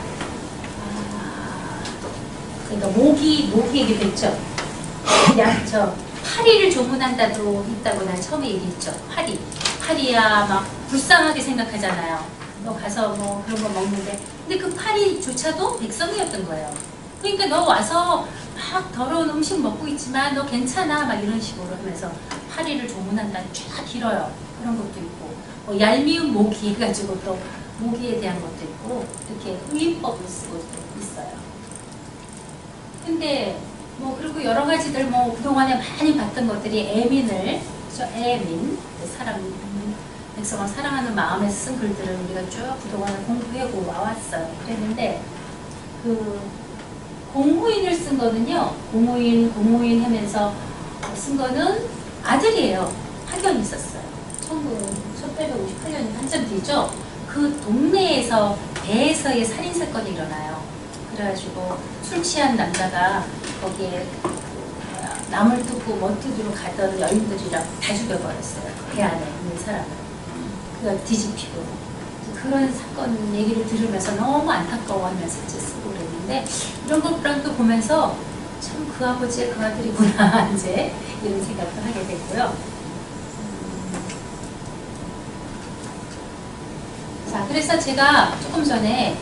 그러니까 모기 얘기도 했죠. 파리를 조문한다도 있다고 난 처음에 얘기했죠. 파리야 막 불쌍하게 생각하잖아요. 너 가서 그런 거 먹는데 근데 그 파리조차도 백성이었던 거예요. 그러니까 너 와서 막 더러운 음식 먹고 있지만 너 괜찮아 막 이런 식으로 하면서 파리를 조문한다는 쫙 길어요. 그런 것도 있고 얄미운 모기 해가지고 또 모기에 대한 것도 있고 이렇게 의인법을 쓰고 있어요. 근데 그리고 여러 가지들 그동안에 많이 봤던 것들이 애민 백성을 사랑하는 마음에서 쓴 글들을 우리가 쭉 그동안에 공부하고 와왔어요. 그랬는데 공무인을 쓴 거는요. 공무인 하면서 쓴 거는 아들이에요. 학연이 있었어요. 1858년이 한참 뒤죠. 그 동네에서 배에서의 살인사건이 일어나요. 그래가지고 술 취한 남자가 거기에 나물 뜯고 뚜기로 가던 여인들이랑 다 죽여버렸어요. 배 안에 있는 사람을. 그걸 뒤집히고. 그런 사건 얘기를 들으면서 너무 안타까워하면서 이제 쓰고 그랬는데 이런 것들랑 또 보면서 참 그 아버지의 그 아들이구나 이제 이런 생각도 하게 됐고요. 자, 그래서 제가 조금 전에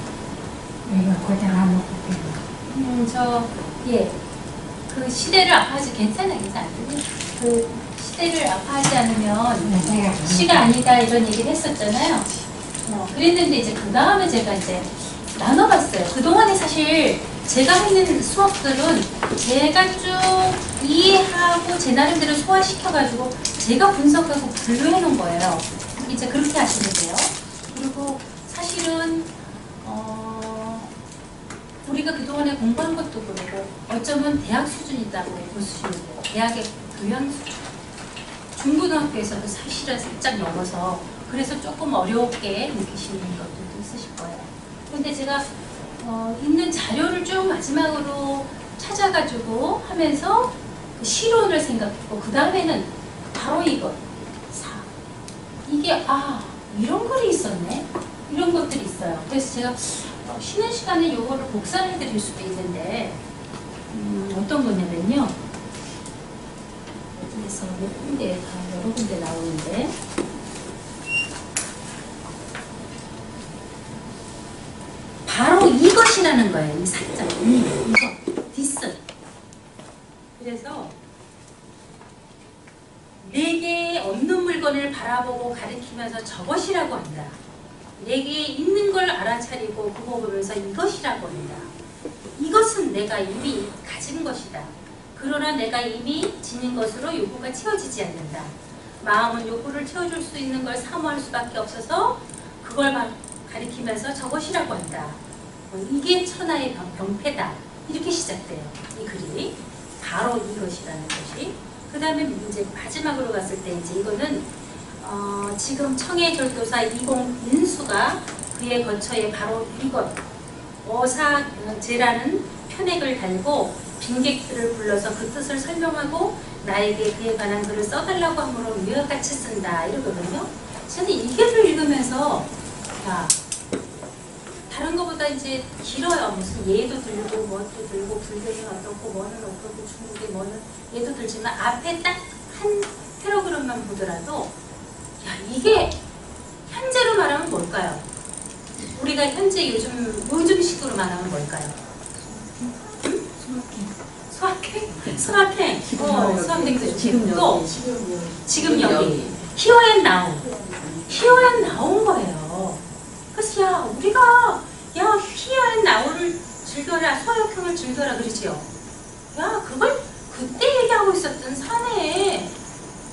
그 시대를 아파하지 괜찮아요. 그 시대를 아파하지 않으면 시가 아니다 이런 얘기를 했었잖아요. 그랬는데 이제 그 다음에 제가 이제 나눠봤어요. 그동안에 사실 제가 하는 수업들은 제가 쭉 이해하고 제 나름대로 소화시켜가지고 제가 분석하고 분류해 놓은 거예요. 이제 그렇게 하시면 돼요. 그리고 사실은 우리가 그동안에 공부한 것도 그렇고 어쩌면 대학 수준이라고 볼 수 있는 거예요. 대학의 교양 수준. 중고등학교에서도 사실은 살짝 넘어서 그래서 조금 어렵게 느끼시는 것들도 있으실 거예요. 그런데 제가 있는 자료를 쭉 마지막으로 찾아가지고 하면서 그 실온을 생각했고 그 다음에는 바로 이거 4. 이게 이런 글이 있었네. 이런 것들이 있어요. 그래서 제가 쉬는 시간에 이거를 복사를 해드릴 수도 있는데 어떤 거냐면요. 어디에서 몇 군데 다 여러 군데 나오는데 바로 이것이라는 거예요. 이 사자. 이거. 디스. 그래서 내게 없는 물건을 바라보고 가리키면서 저것이라고 한다. 내게 있는 걸 알아차리고 그거 보면서 이것이라고 한다. 이것은 내가 이미 가진 것이다. 그러나 내가 이미 지닌 것으로 욕구가 채워지지 않는다. 마음은 욕구를 채워줄 수 있는 걸 사모할 수밖에 없어서 그걸 가리키면서 저것이라고 한다. 이게 천하의 병폐다. 이렇게 시작돼요. 이 글이. 바로 이것이라는 것이. 그 다음에 이제 마지막으로 갔을 때 이제 이거는 지금 청해절도사 이공인수가 그의 거처에 바로 이것 어사제라는 편액을 달고 빈객들을 불러서 그 뜻을 설명하고 나에게 그에 관한 글을 써달라고 하므로 위와 같이 쓴다 이러거든요. 저는 이 글을 읽으면서 다른 것보다 이제 길어요. 무슨 예도 들고 뭐도 들고 불교는 어떻고 뭐는 어떻고 중국의 뭐는 예도 들지만 앞에 딱 한 패러그램만 보더라도 이게 현재로 말하면 뭘까요? 우리가 현재 요즘식으로 말하면 뭘까요? 수학행. 수학행. 지금 여기. Here and now. Here and now인 거예요. 그래서 우리가 here and now를 즐겨라, 소역형을 즐겨라 그러지요. 그걸 그때 얘기하고 있었던 사내.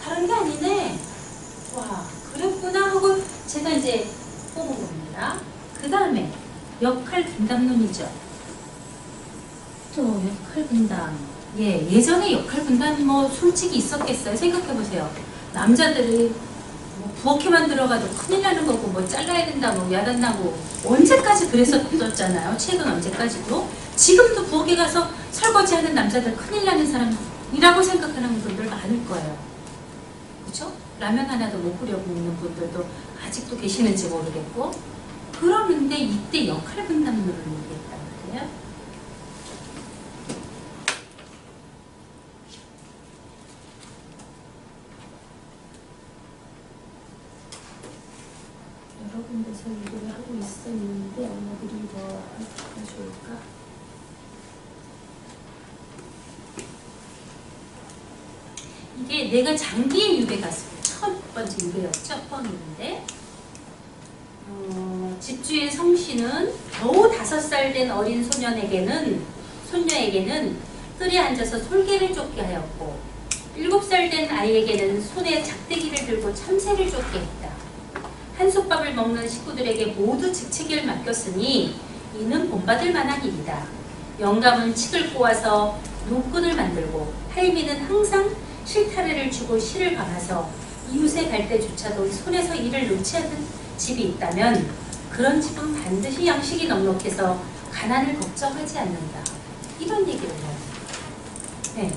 다른 게 아니네. 와, 그랬구나 하고 제가 이제 뽑은 겁니다. 그 다음에 역할 분담론이죠. 또 역할 분담. 예전에 역할 분담 솔직히 있었겠어요. 생각해보세요. 남자들이 부엌에만 들어가도 큰일 나는 거고 잘라야 된다 야단나고 언제까지 그랬었잖아요. 최근 언제까지도. 지금도 부엌에 가서 설거지하는 남자들 큰일 나는 사람이라고 생각하는 분들 많을 거예요. 그렇죠? 라면 하나도 못 끓여 먹는 분들도 아직도 계시는지 모르겠고. 그러는데 이때 역할 분담론을 얘기했단 말이에요. 여러 군데서 일을 하고 있었는데 어머들이 뭐 하면 좋을까? 이게 내가 장기의 유배 갔을 때 첫 번째 유배였죠. 뻥인데 집주인 성씨는 겨우 5살 된 어린 손녀에게는 뜰에 앉아서 솔개를 쫓게 하였고 7살 된 아이에게는 손에 작대기를 들고 참새를 쫓게 했다. 한솥밥을 먹는 식구들에게 모두 직책을 맡겼으니 이는 본받을 만한 일이다. 영감은 칡을 꼬아서 노끈을 만들고 할미는 항상 실타래를 주고 실을 감아서 이웃에 갈 때조차도 손에서 일을 놓지 않는 집이 있다면 그런 집은 반드시 양식이 넉넉해서 가난을 걱정하지 않는다. 이런 얘기를 해요. 네.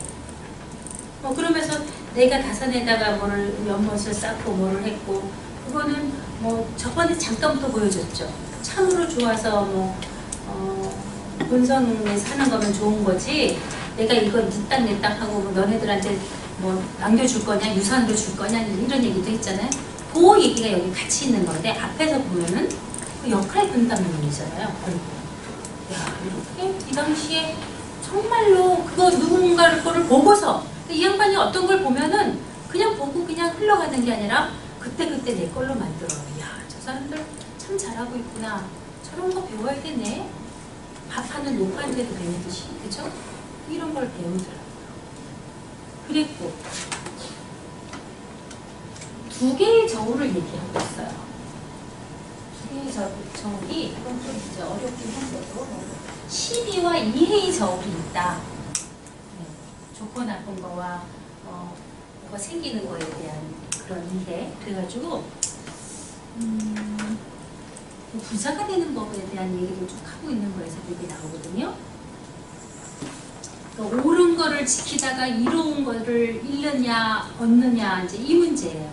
그러면서 내가 다산에다가 연못을 쌓고 뭐를 했고 그거는 저번에 잠깐부터 보여줬죠. 참으로 좋아서 본성에 사는 거면 좋은 거지. 내가 이거 네 땅 내 땅 하고 너네들한테 남겨줄 거냐, 유산으로 줄 거냐 이런 얘기도 했잖아요. 그 얘기가 여기 같이 있는 건데 앞에서 보면은 그 역할 분담론이잖아요. 이렇게 이 당시에 정말로 그거 누군가를 거를 보고서 이 양반이 어떤 걸 보면은 그냥 보고 그냥 흘러가는 게 아니라 그때 내 걸로 만들어요. 저 사람들 참 잘하고 있구나. 저런 거 배워야 되네. 밥하는 노파한테도 배우듯이, 그죠? 이런 걸 배우더라고요. 그랬고 2개의 저울을 얘기하고 있어요. 2개의 저울이 이건 좀 이제 어렵긴 한데도 12와 2회의 저울이 있다. 좋고 나쁜 거와 뭐가 생기는 거에 대한 그런 이해. 그래가지고 부자가 되는 법에 대한 얘기를 쭉 하고 있는 거에서 이게 나오거든요. 그 옳은 거를 지키다가 이로운 거를 잃느냐 얻느냐 이제 이 문제예요.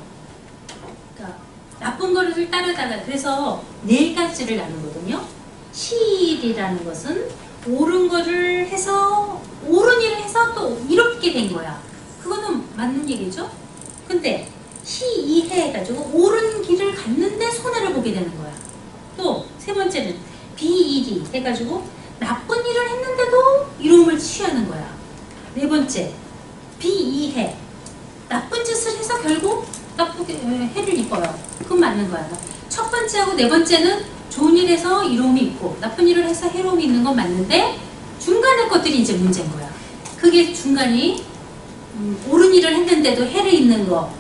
그러니까 나쁜 거를 따르다가 그래서 네 가지를 나누거든요. 시일이라는 것은 옳은 거를 해서 옳은 일을 해서 또 이롭게 된 거야. 그거는 맞는 얘기죠. 근데 시이해 해가지고 옳은 길을 갔는데 손해를 보게 되는 거야. 또 세 번째는 비일이 해가지고 나쁜 일을 했는데도 이로움을 취하는 거야. 네 번째 비이해 나쁜 짓을 해서 결국 나쁘게 해를 입어요. 그건 맞는 거야. 첫 번째하고 네 번째는 좋은 일에서 이로움이 있고 나쁜 일을 해서 해로움이 있는 건 맞는데 중간의 것들이 이제 문제인 거야. 그게 중간이 옳은 일을 했는데도 해를 입는 거,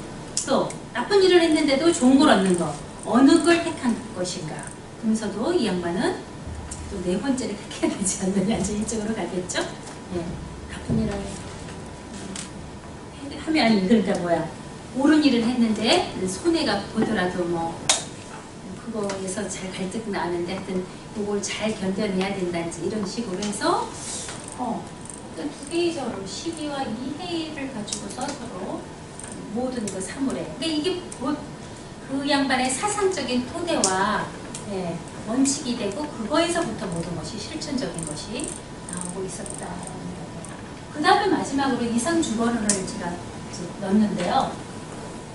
또 나쁜 일을 했는데도 좋은 걸 얻는 거, 어느 걸 택한 것인가. 그러면서도 이 양반은 또 네 번째를 택해야 되지 않느냐 이제 이쪽으로 가겠죠. 예, 나쁜 일을 하면 그러니까 뭐야 옳은 일을 했는데 손해가 보더라도 뭐 그거에서 잘 갈등 나는데 하여튼 이걸 잘 견뎌내야 된다든지 이런 식으로 해서 두 개의적으로 시기와 이해를 가지고서 서로 모든 그 사물에 그러니까 이게 곧 그 양반의 사상적인 토대와 원칙이 되고 그거에서부터 모든 것이 실천적인 것이 나오고 있었다. 그 다음에 마지막으로 이상주거론을 제가 넣었는데요.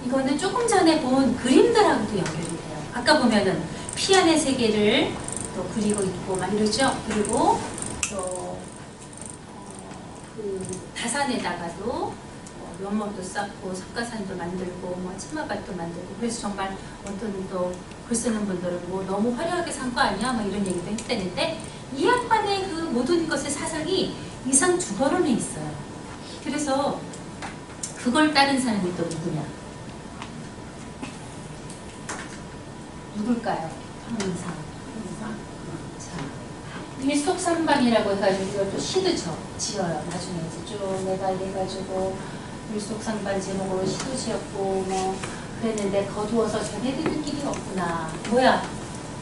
이거는 조금 전에 본 그림들하고도 연결이 돼요. 아까 보면은 피안의 세계를 또 그리고 있고 막 이러죠. 그리고 또 그 다산에다가도 연못도 쌓고 석가산도 만들고 뭐 참마밭도 만들고 그래서 정말 어떤 또 글 쓰는 분들은 뭐 너무 화려하게 산 거 아니야? 뭐 이런 얘기도 했다는데 이 양반의 그 모든 것의 사상이 이상주거론에 있어요. 그래서 그걸 따른 사람이 또 누구냐? 누굴까요? 황은상. 자, 일속삼반이라고 해가지고 이것도 시도 지어요. 나중에 이제 쭉 내가지고 일속삼반 제목으로 시도 지었고 뭐 그랬는데 거두어서 전해드릴 길이 없구나. 뭐야?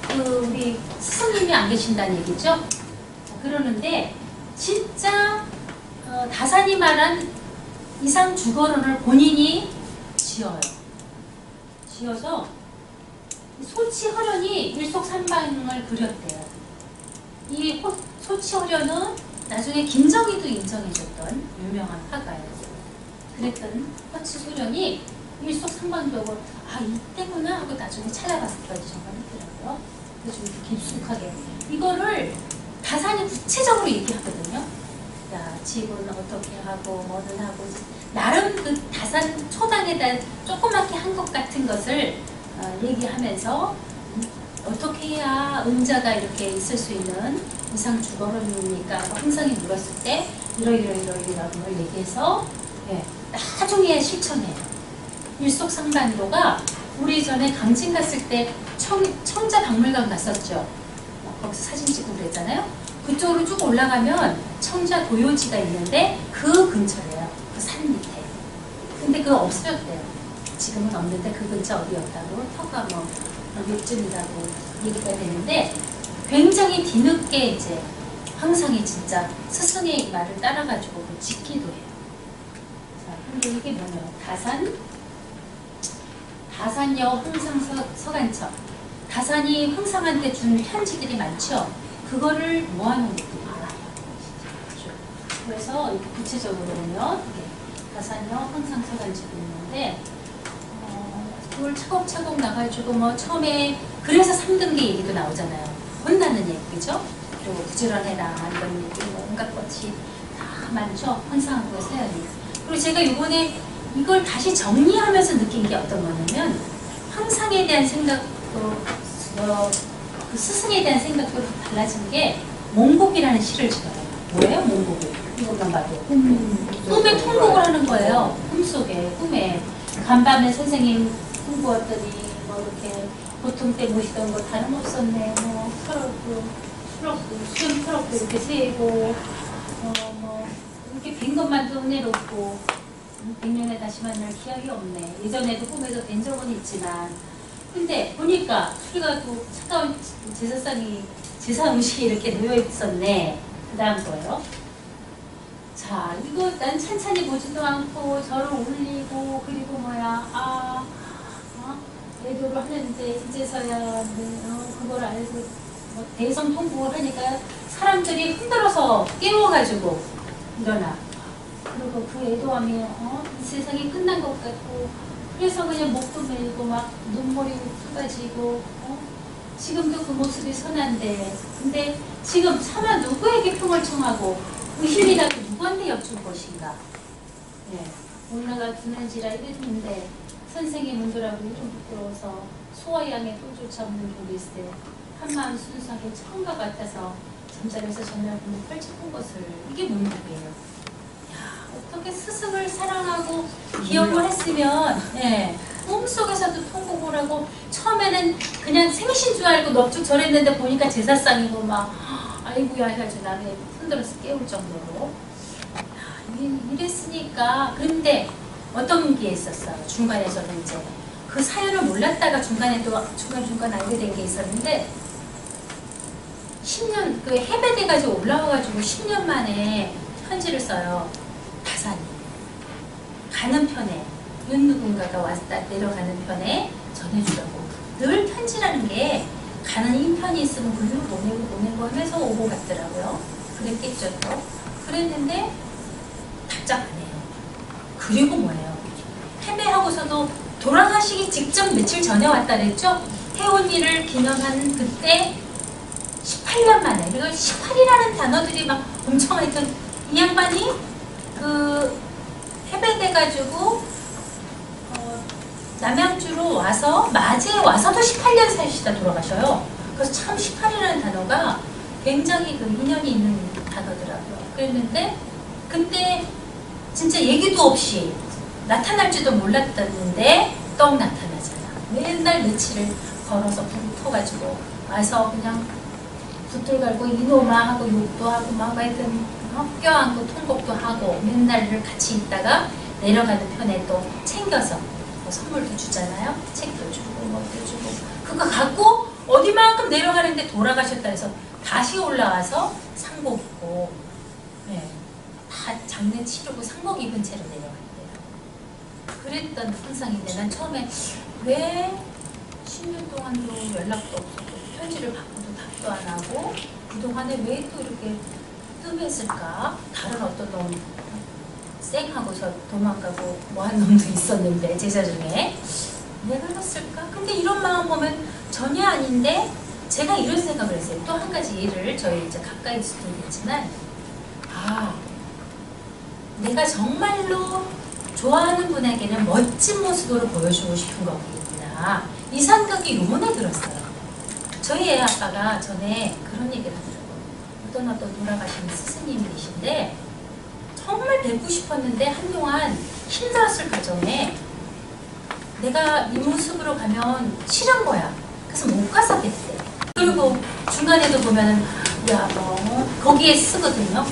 그 우리 스승님이 안 계신다는 얘기죠? 그러는데 진짜 다산이 말한 이상주거론을 본인이 지어요. 지어서 소치허련이 일속삼반을 그렸대요. 이 소치허련은 나중에 김정희도 인정해줬던 유명한 화가예요. 그랬던 소치허련이 일속삼반적으로 이때구나 하고 나중에 찾아봤을까지 정말 했더라고요. 그래서 좀 깊숙하게 이거를 다산이 구체적으로 얘기하거든요. 야, 집은 어떻게 하고 뭐든 하고 나름 그 다산 초당에다 조그맣게 한 것 같은 것을 얘기하면서 어떻게 해야 음자가 이렇게 있을 수 있는 이상주거론입니까? 항상이 물었을 때 이러이러이러이라는 걸 얘기해서 나중에 실천해요. 일속삼반도가 우리 전에 강진 갔을 때 청자박물관 갔었죠. 거기서 사진 찍고 그랬잖아요. 그쪽으로 쭉 올라가면 청자 도요지가 있는데 그 근처래요. 그 산 밑에. 근데 그거 없어졌대요. 지금은 없는데 그 근처 어디였다고 터가 뭐 몇쯤이라고 얘기가 되는데 굉장히 뒤늦게 이제 황상이 진짜 스승의 말을 따라가지고 짓기도 해요. 자, 근데 이게 뭐냐면 다산여 황상 서간첩. 다산이 황상한테 준 편지들이 많죠. 그거를 모아놓은 것들이 많아요. 그래서 이렇게 구체적으로 보면 다산여 황상 서간첩이 있는데 그걸 차곡차곡 나가지고 뭐 처음에 그래서 3등기 얘기도 나오잖아요. 혼나는 얘기죠. 그리고 부지런해라 이런 얘기 뭐 온갖 것이 다 많죠. 황상하고 서연이. 그리고 제가 이번에 이걸 다시 정리하면서 느낀 게 어떤 거냐면 황상에 대한 생각도 그 스승에 대한 생각도 달라진 게 몽곡이라는 시를 지어요. 뭐예요 몽곡이? 이것만 봐도 꿈에 통곡을 하는 거예요. 꿈에 간밤에 선생님 꿈 꾸었더니 뭐 이렇게 보통 때 모시던 거 다름없었네. 뭐 수염 털었고 이렇게 세고 뭐 이렇게 뵌 것만도 은혜롭고 100년에 다시 만날 기약이 없네. 예전에도 꿈에서 뵌 적은 있지만 근데 보니까 수리가도 차가운 제사 음식이 이렇게 놓여 있었네. 그 다음 거예요. 자, 자, 이거 난 찬찬히 보지도 않고 저를 올리고 그리고 애도를 하는데 이제서야 그걸 알고 대성 통곡을 하니까 사람들이 흔들어서 깨워가지고 일어나. 그리고 그 애도함이 이 세상이 끝난 것 같고 그래서 그냥 목도 메이고 막 눈물이 쏟아지고 지금도 그 모습이 선한데 근데 지금 차마 누구에게 평을 청하고 그 힘이라도 누구한테 여쭐 것인가. 올라가 두는지라 이랬는데 선생의 문도라고 이름 부끄러워서 소와 양의 뿔조차 없는 도리스데 한마음 순수하게 처음과 같아서 잠자리에서 전멸군을 펼쳐본 것을 이게 문학이에요. 야, 어떻게 스승을 사랑하고 기억을 했으면 꿈속에서도 통곡을 하고 처음에는 그냥 생신 줄 알고 넙죽 절했는데 보니까 제사상이고 막 아이고야 해가지고 나를 흔들어서 깨울 정도로 이랬으니까. 그런데 어떤 게 있었어요. 중간에 저는 이제 그 사연을 몰랐다가 중간에도 중간 알게 된 게 있었는데 10년 그 해배돼가지고 올라와가지고 10년 만에 편지를 써요. 다산이 가는 편에 누군가가 왔다 내려가는 편에 전해주라고. 늘 편지라는 게 가는 인편이 있으면 글로 보내고 하면서 오고 갔더라고요. 그랬겠죠 또. 그랬는데 답장 안 해요. 그리고 뭐예요? 패배하고서도 돌아가시기 직전 며칠 전에 왔다 그랬죠? 해온일을 기념하는 그때 18년 만에. 그리고 18이라는 단어들이 막 엄청 하여튼 이 양반이 그 패배돼가지고 남양주로 와서 마제에 와서도 18년 사시다 돌아가셔요. 그래서 참 18이라는 단어가 굉장히 그 인연이 있는 단어더라고요. 그랬는데 근데 진짜 얘기도 없이 나타날지도 몰랐다는데 떡 나타나잖아. 맨날 며칠을 걸어서 붙어가지고 와서 그냥 붙들 갈고 이놈아 하고 욕도 하고 막 하여튼 껴안고 통곡도 하고 맨날 같이 있다가 내려가는 편에 또 챙겨서 뭐 선물도 주잖아요. 책도 주고 뭐도 주고 그거 갖고 어디만큼 내려가는데 돌아가셨다 해서 다시 올라와서 상복 입고 다 장례 치르고 상복 입은 채로 내려갔대요. 그랬던 상상인데 난 처음에 왜 10년 동안도 연락도 없었고 편지를 받고도 답도 안 하고 그동안에 왜 또 이렇게 뜸했을까? 다른 어떤 놈 쌩하고서 도망가고 뭐 한 놈도 있었는데 제자 중에 왜 그랬을까? 근데 이런 마음 보면 전혀 아닌데 제가 이런 생각을 했어요. 또 한 가지 예를 저희 이제 가까이 있을 수도 있지만 내가 정말로 좋아하는 분에게는 멋진 모습으로 보여주고 싶은 거구나. 이 생각이 요번에 들었어요. 저희 애 아빠가 전에 그런 얘기를 하더라고요. 어떤 돌아가신 스승님이 계신데 정말 뵙고 싶었는데 한동안 힘들었을 가정에 내가 이 모습으로 가면 싫은 거야. 그래서 못 가서 뵀대. 그리고 중간에도 보면은 거기에 쓰거든요.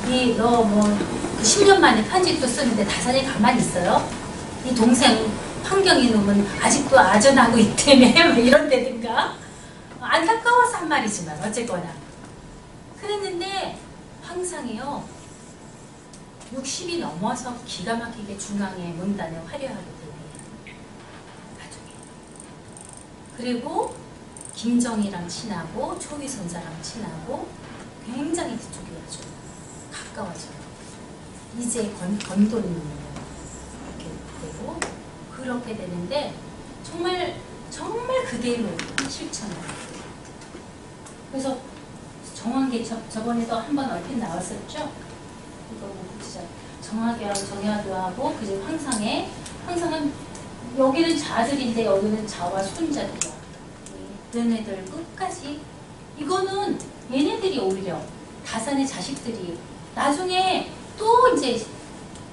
그 10년 만에 편지도 쓰는데 다산이 가만히 있어요. 이 동생 환경이 놈은 아직도 아전하고 있다며 뭐 이런 데든가 안타까워서 한 말이지만 어쨌거나 그랬는데 항상이요 60이 넘어서 기가 막히게 중앙에 문단에 화려하게 되네요. 나중에. 그리고 김정희랑 친하고 초위선사랑 친하고 굉장히 그쪽이 아주 가까워져요. 이제 건돈이 이렇게 되고 그렇게 되는데 정말 그대로 실천을 해요. 그래서 정황계 저번에도 한번 얼핏 나왔었죠. 이거 보시죠. 정학이랑 정야도하고 그제 황상은 여기는 자들인데 여기는 자와 손자들이야. 너네들 끝까지 이거는 얘네들이 오히려 다산의 자식들이 나중에 또 이제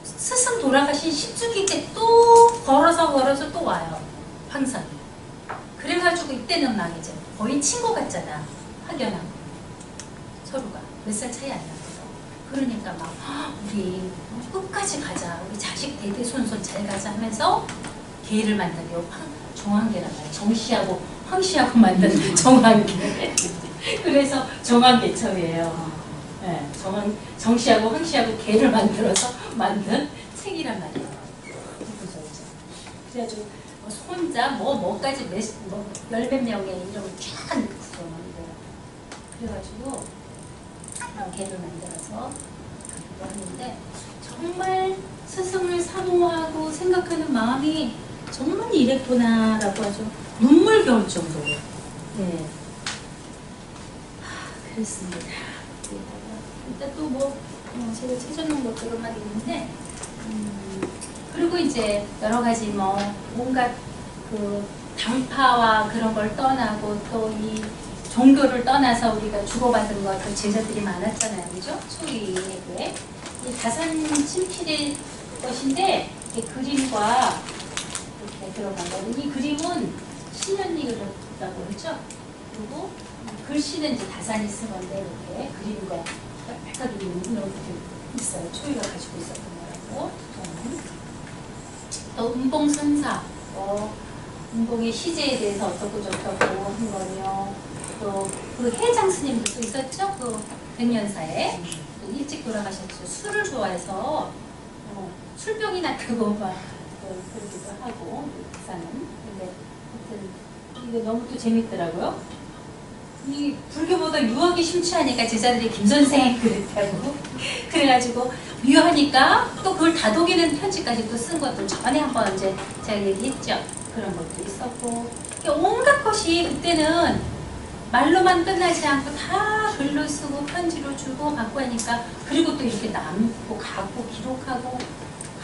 스승 돌아가신 10주기 때 또 걸어서 또 와요. 황상이. 그래가지고 이때는 막 이제 거의 친구 같잖아. 확연하고 서로가 몇 살 차이 안 나거든. 그러니까 막 우리 끝까지 가자. 우리 자식 대대손손 잘 가자 하면서 개를 만나게 정황계란 말이야. 정씨하고 황씨하고 만든 정황계. 그래서 정황계첩이에요. 예, 정씨하고 황씨하고 개를 만들어서 만든 책이란 말이에요. 보셨죠? 그래가지고 혼자 뭐까지 열몇 명의 이름을 쫙 넣었어요. 그래가지고 개를 만들어서 그거 하는데 정말 스승을 사모하고 생각하는 마음이 정말 이랬구나라고 아주 눈물겨울 정도로 네. 그랬습니다. 일단 또 제가 찾아놓은 것들만 있는데 그리고 이제 여러 가지 온갖 그 당파와 그런 걸 떠나고 또 이 종교를 떠나서 우리가 주고받은 것 제자들이 많았잖아요, 그죠? 초이에게 이 다산 친필의 것인데 이 그림과 이렇게 들어간 거. 이 그림은 신현리 그렸다고 그러죠? 그리고 글씨는 이제 다산이 쓴 건데 이렇게 그림과 백화도 이렇게 있어요. 초이가 가지고 있었던 거라고. 또 은봉선사, 은봉의 시제에 대해서 어떻고 저떻고 한 거며, 또 그 해장 스님도 또 있었죠. 그 백년사에 일찍 돌아가셨죠. 술을 좋아해서 술병이 났다고 막 그러기도 하고 사는. 근데 하여튼 이게 너무 또 재밌더라고요. 이 불교보다 유학이 심취하니까 제자들이 김 선생이 그랬다고 그래가지고 유하니까 또 그걸 다독이는 편지까지 또 쓴 것도 전에 한번 이제 제가 얘기했죠. 그런 것도 있었고 온갖 것이 그때는 말로만 끝나지 않고 다 글로 쓰고 편지로 주고 받고 하니까 그리고 또 이렇게 남고 갖고 기록하고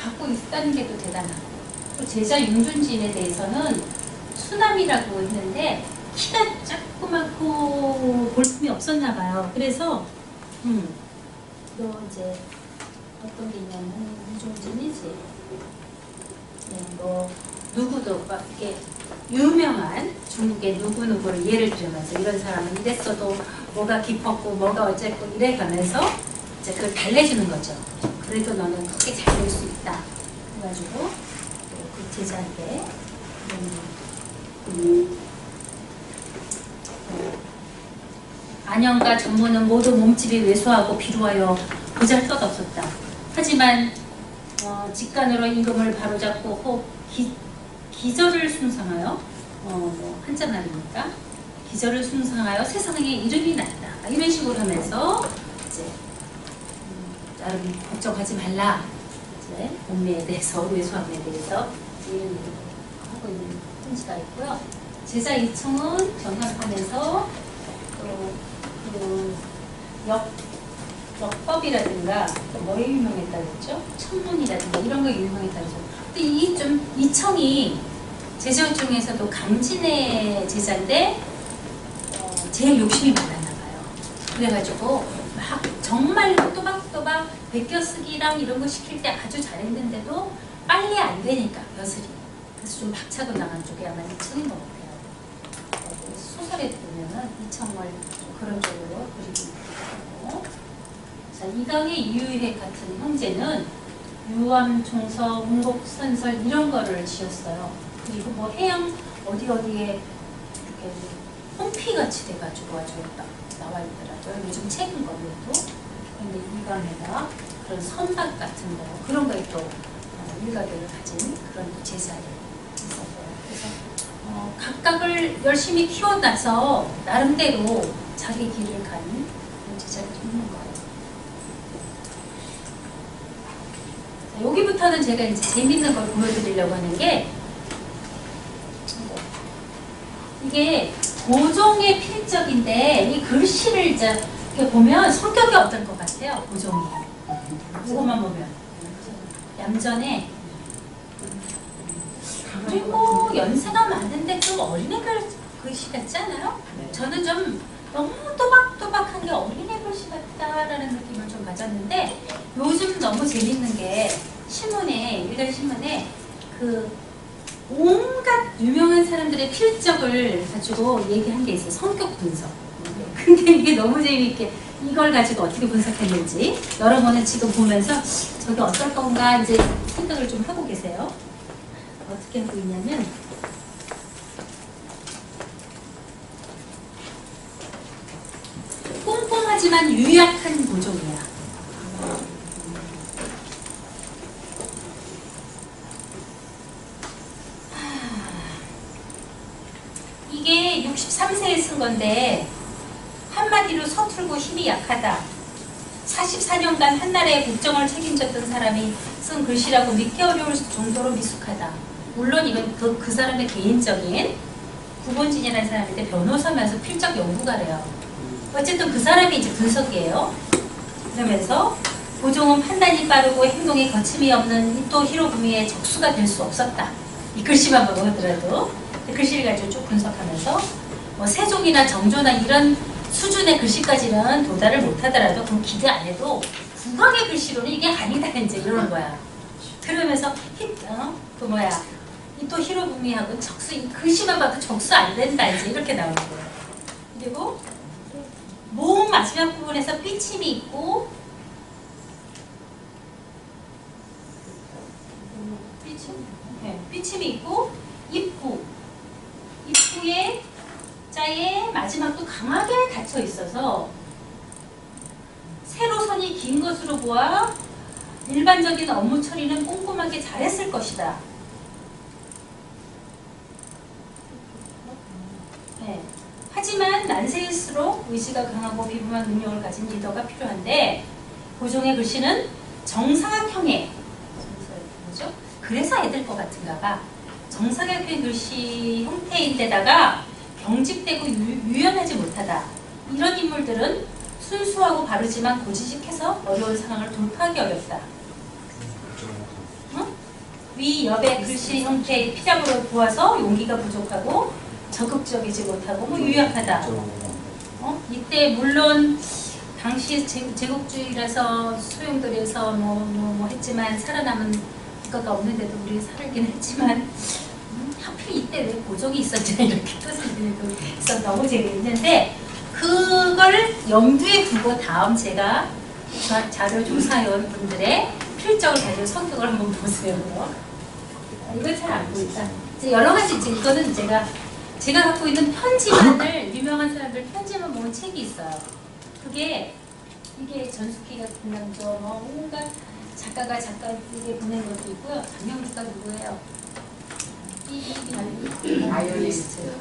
갖고 있다는 게 또 대단하고 또 제자 윤준진에 대해서는 수남이라고 했는데 키가 조그맣고 볼품이 없었나 봐요. 그래서 또 이제 어떤 게 있냐면 윤준진이지. 네, 누구도 막 이렇게 유명한 중국의 누구누구를 예를 들면서 이런 사람은 이랬어도 뭐가 깊었고 뭐가 어쨌고 이래가면서 이제 그걸 달래주는 거죠. 그래도 너는 크게 잘 될 수 있다. 그래가지고 그 제자에게 안영과 전무는 모두 몸집이 왜소하고 비루하여 보잘것없었다. 하지만 직간으로 임금을 바로잡고 기절을 숭상하여 한자말입니까? 기절을 숭상하여 세상에 이름이 났다. 이런 식으로 하면서 이제 나름 걱정하지 말라. 이제 몸매에 대해서 왜소함에 대해서 이런 얘기를 하고 있는 편지가 있고요. 제자 2층은 전합하면서 또 역법이라든가 또 뭐에 유명했다고 했죠? 천문이라든가 이런 거 유명했다고 했죠. 근데 이 청이 제자 중에서도 강진의 제자인데 제일 욕심이 많았나 봐요. 그래가지고 막 정말로 또박또박 베껴쓰기랑 이런 거 시킬 때 아주 잘했는데도 빨리 안 되니까 벼슬이. 그래서 좀 박차고 나간 쪽이 아마 이 청인 것 같아요. 소설에 보면은 이 청을 좀 그런 쪽으로 그리고 있고. 자, 이강의 이유획 같은 형제는 유암총서, 운곡선설 이런 거를 지었어요. 그리고 뭐 해양 어디에 이렇게 홈피같이 돼가지고 아주 딱 나와 있더라고요. 요즘 책인 거에도. 근데 이강에다 그런 선박 같은 거 그런 거에 또 일가들을 가진 그런 제자들이 있었고요. 그래서 각각을 열심히 키워놔서 나름대로 자기 길을 간 제자들이 있는 거예요. 자, 여기부터는 제가 이제 재밌는 걸 보여드리려고 하는 게 이게 고종의 필적인데 이 글씨를 이제 이렇게 보면 성격이 어떨 것 같아요? 고종이. 이것만 보면 얌전해. 그리고 연세가 많은데 좀 어린애 글씨 같지 않아요? 저는 좀 너무 또박또박한 게 어린애 글씨 같다라는 느낌을 좀 가졌는데 요즘 너무 재밌는 게 신문에 일간 신문에 그 온갖 유명한 사람들의 필적을 가지고 얘기한 게 있어요. 성격 분석. 근데 이게 너무 재미있게 이걸 가지고 어떻게 분석했는지 여러분은 지금 보면서 저게 어떨 건가 이제 생각을 좀 하고 계세요. 어떻게 하고 있냐면 꼼꼼하지만 유약한 고종이에요. 쓴 건데 한마디로 서툴고 힘이 약하다. 44년간 한나라의 국정을 책임졌던 사람이 쓴 글씨라고 믿기 어려울 정도로 미숙하다. 물론 이건 그 사람의 개인적인 구본진이라는 사람인데 변호사면서 필적 연구가래요. 어쨌든 그 사람이 이제 분석이에요. 그러면서 고종은 판단이 빠르고 행동에 거침이 없는 이토 히로부미의 적수가 될 수 없었다. 이 글씨만 보고 하더라도 글씨를 가지고 쭉 분석하면서 뭐 세종이나 정조나 이런 수준의 글씨까지는 도달을 못하더라도 그럼 기대 안 해도 국왕의 글씨로는 이게 아니다 이제 이러는 거야. 그러면서 이토 히로부미하고 적수 이 글씨만 봐도 적수 안 된다 이제 이렇게 나오는 거예요. 그리고 모음 마지막 부분에서 삐침이 있고 삐침이 있고 입구의 자의 마지막도 강하게 닫혀 있어서 세로선이 긴 것으로 보아 일반적인 업무 처리는 꼼꼼하게 잘했을 것이다. 네. 하지만 난세일수록 의지가 강하고 비범한 능력을 가진 리더가 필요한데 고종의 글씨는 정사각형의 뭐죠? 그래서 애들 것 같은가 봐. 정사각형의 글씨 형태인데다가 경직되고 유연하지 못하다. 이런 인물들은 순수하고 바르지만 고지식해서 어려운 상황을 돌파하기 어렵다. 위 옆의 글씨 형태의 피잡으로 보아서 용기가 부족하고 적극적이지 못하고 뭐 유약하다. 이때 물론 당시 제국주의라서 소용돌이에서 뭐 했지만 살아남은 국가가 없는데도 우리 살긴 했지만 하필 이때 왜 고종이 있었지 이렇게 또 생각도 있었다고 제가 있는데 그걸 염두에 두고 다음 제가 자료 조사해온 분들의 필적을 가지고 성격을 한번 보세요. 이거 잘 안 보인다. 여러 가지 이제 이거는 제가 갖고 있는 편지만을 유명한 사람들 편지만 모은 책이 있어요. 이게 전숙희 같은 남자 온갖 작가에게 보낸 것도 있고요. 장명주가 누구예요? 바이올리스트.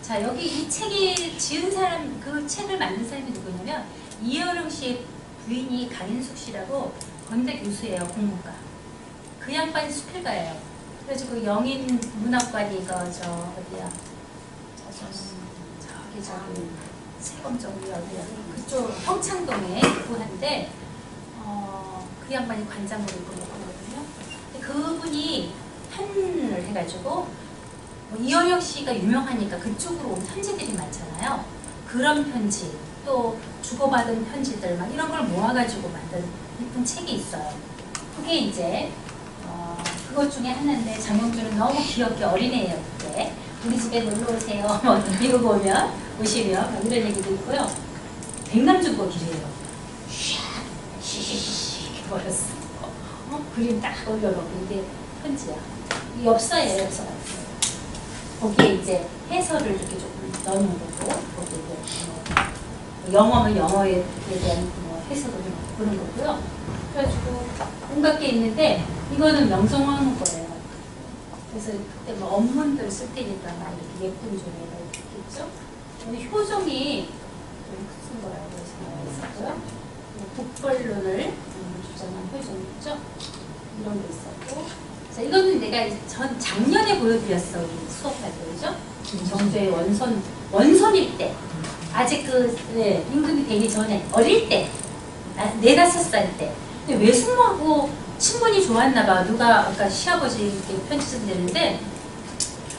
자 여기 이 책이 지은 사람 그 책을 만든 사람이 누구냐면 이여름 씨의 부인이 강인숙 씨라고 건대 교수예요. 공문가. 그 양반이 수필가예요. 그래서 그 영인 문학관이 어디야? 저기 세검정이 어디야? 그쪽 평창동에 있고 한데 그 양반이 관장으로 있고 그러거든요. 그분이 편을 해가지고 이어영 씨가 유명하니까 그쪽으로 온 편지들이 많잖아요. 그런 편지 또 주고받은 편지들 막 이런 걸 모아가지고 만든 예쁜 책이 있어요. 그게 이제 그것 중에 하나인데 장영주는 너무 귀엽게 어린애예요. 그때 우리 집에 놀러 오세요. 미국 오시면 이런 얘기도 있고요. 백남준곡이래요. 샥 버렸어. 그림 딱 올려놓고 이게 편지야. 이 엽서예요, 엽서 같은 거. 거기에 이제 해설을 이렇게 조금 넣는 거고, 거기에 영어면 영어에 대한 해석을 해놓고 그런 거고요. 그래가지고 온갖 게 있는데 이거는 명성황후 거예요. 그래서 그때 뭐 업문들 쓸 때니까 막 이렇게 예쁜 종이가 있겠죠. 효종이 쓴 거라고 생각했었고요. 북벌론을 주장한 효종이죠. 이런 게 있었고. 자, 이거는 내가 작년에 보여드렸어. 우리 수업할 때, 그죠? 정조의 원손일 때. 아직 임금이 되기 전에, 어릴 때. 4-5살 때. 근데 외숙모하고 친분이 좋았나 봐. 누가 아까 시아버지께 편지 쓴다는데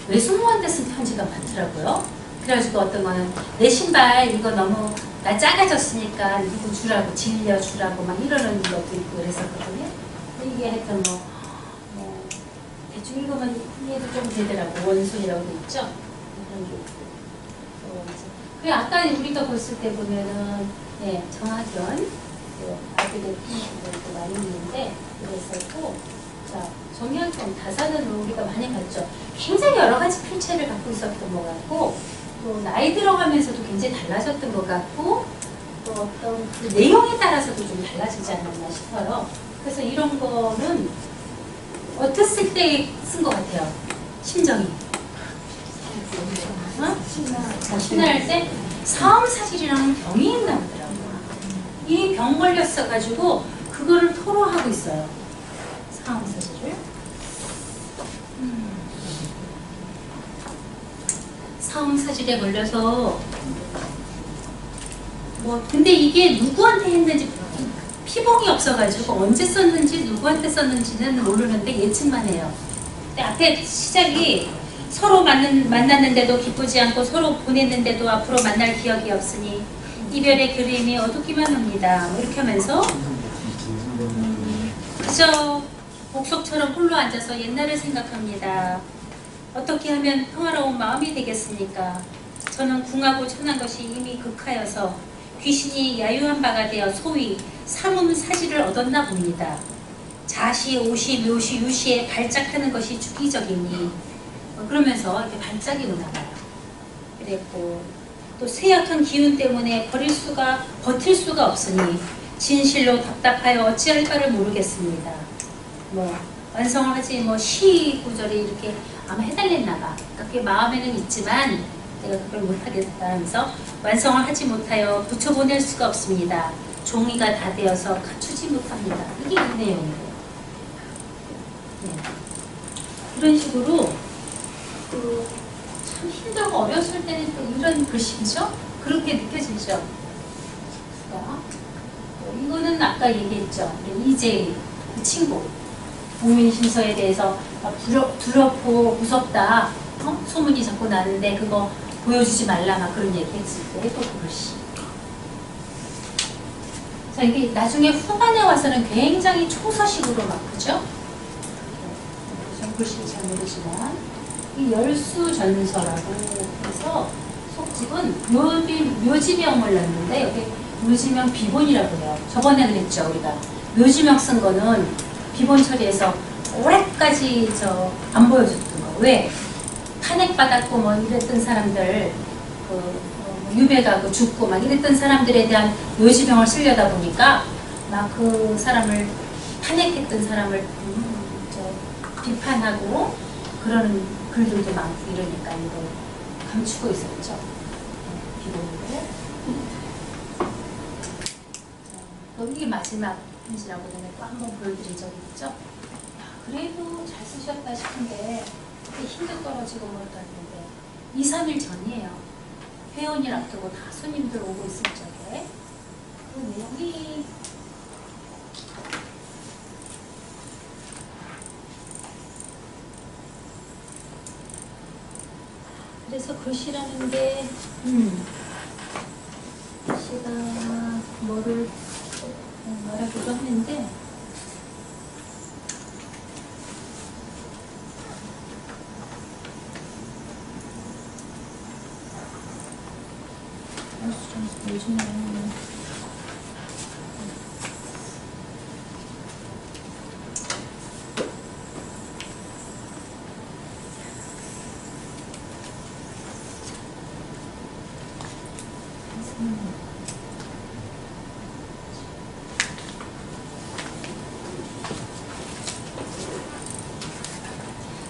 외숙모한테 쓴 편지가 많더라고요. 그래가지고 어떤 거는 내 신발 이거 너무 나 작아졌으니까 누구 주라고 질려주라고 막 이러는 것도 있고 그랬었거든요. 이게 하여튼 대충 읽으면 이해도 좀 되더라고. 원손이라고 돼 있죠. 그런 게 있고. 그 아까 우리가 봤을 때 보면은 정학연 아들의 필들도 많이 있는데 그랬었고, 자 정약용 다사는 우리가 많이 봤죠. 굉장히 여러 가지 필체를 갖고 있었던 것 같고, 또 나이 들어가면서도 굉장히 달라졌던 것 같고, 또 어떤 그 내용에 따라서도 좀 달라지지 않았나 싶어요. 그래서 이런 거는 어땠을 때 쓴 것 같아요. 심정이. 신나할 때? 사음사질이라는 병이 있나 보더라고요. 이 병 걸렸어가지고 그거를 토로하고 있어요. 사음사질을. 사음사질에 걸려서 근데 이게 누구한테 했는지 피봉이 없어가지고 언제 썼는지 누구한테 썼는지는 모르는데 예측만 해요. 근데 앞에 시작이 서로 만났는데도 기쁘지 않고 서로 보냈는데도 앞으로 만날 기억이 없으니 이별의 그림이 어둡기만 합니다. 이렇게 하면서 그저 목석처럼 홀로 앉아서 옛날을 생각합니다. 어떻게 하면 평화로운 마음이 되겠습니까? 저는 궁하고 천한 것이 이미 극하여서 귀신이 야유한 바가 되어 소위 삼음사질을 얻었나 봅니다. 자시, 오시, 묘시, 유시에 발작하는 것이 주기적이니 그러면서 이렇게 발작이 오나 봐요. 그랬고 또 쇠약한 기운 때문에 버틸 수가 없으니 진실로 답답하여 어찌할 바를 모르겠습니다. 완성을 하지 시 구절이 이렇게 아마 해달랬나 봐. 그러니까 그게 마음에는 있지만 내가 그걸 못하겠다 하면서 완성을 하지 못하여 붙여보낼 수가 없습니다. 종이가 다 되어서 갖추지 못합니다. 이게 이 내용이에요. 네. 이런 식으로 참 힘들고 어렸을 때는 또 이런 글씨죠? 그렇게 느껴지죠? 이거는 아까 얘기했죠. 이제 그 친구 국민심서에 대해서 두렵고 무섭다 소문이 자꾸 나는데 그거 보여주지 말라 막 그런 얘기 했을 때 또 그 글씨. 자, 이게 나중에 후반에 와서는 굉장히 초서식으로 막 그죠? 글씨 잘 모르지만 이 열수전서라고 해서 속집은 묘지명을 넣는데 여기 묘지명 비본이라고 해요. 저번에 그랬죠 우리가 묘지명 쓴 거는 비본 처리해서 오래까지 안 보여줬던 거. 왜? 탄핵받았고 이랬던 사람들 유배가고 죽고 막 이랬던 사람들에 대한 묘지명을 쓰려다 보니까 막 그 사람을 탄핵했던 사람을 비판하고 그러는 글들도 많고 이러니까 이거 감추고 있었죠. 비본으로. 이게 마지막 편지라고 전에 또 한 번 보여드린 적이 있죠. 그래도 잘 쓰셨다 싶은데 힘도 떨어지고 뭐도 했는데 2, 3일 전이에요. 회원일 앞두고 다 손님들 오고 있을 적에 그 내용이 그래서 글씨라는 게 글씨가 뭐를 말하기도 했는데 요즘에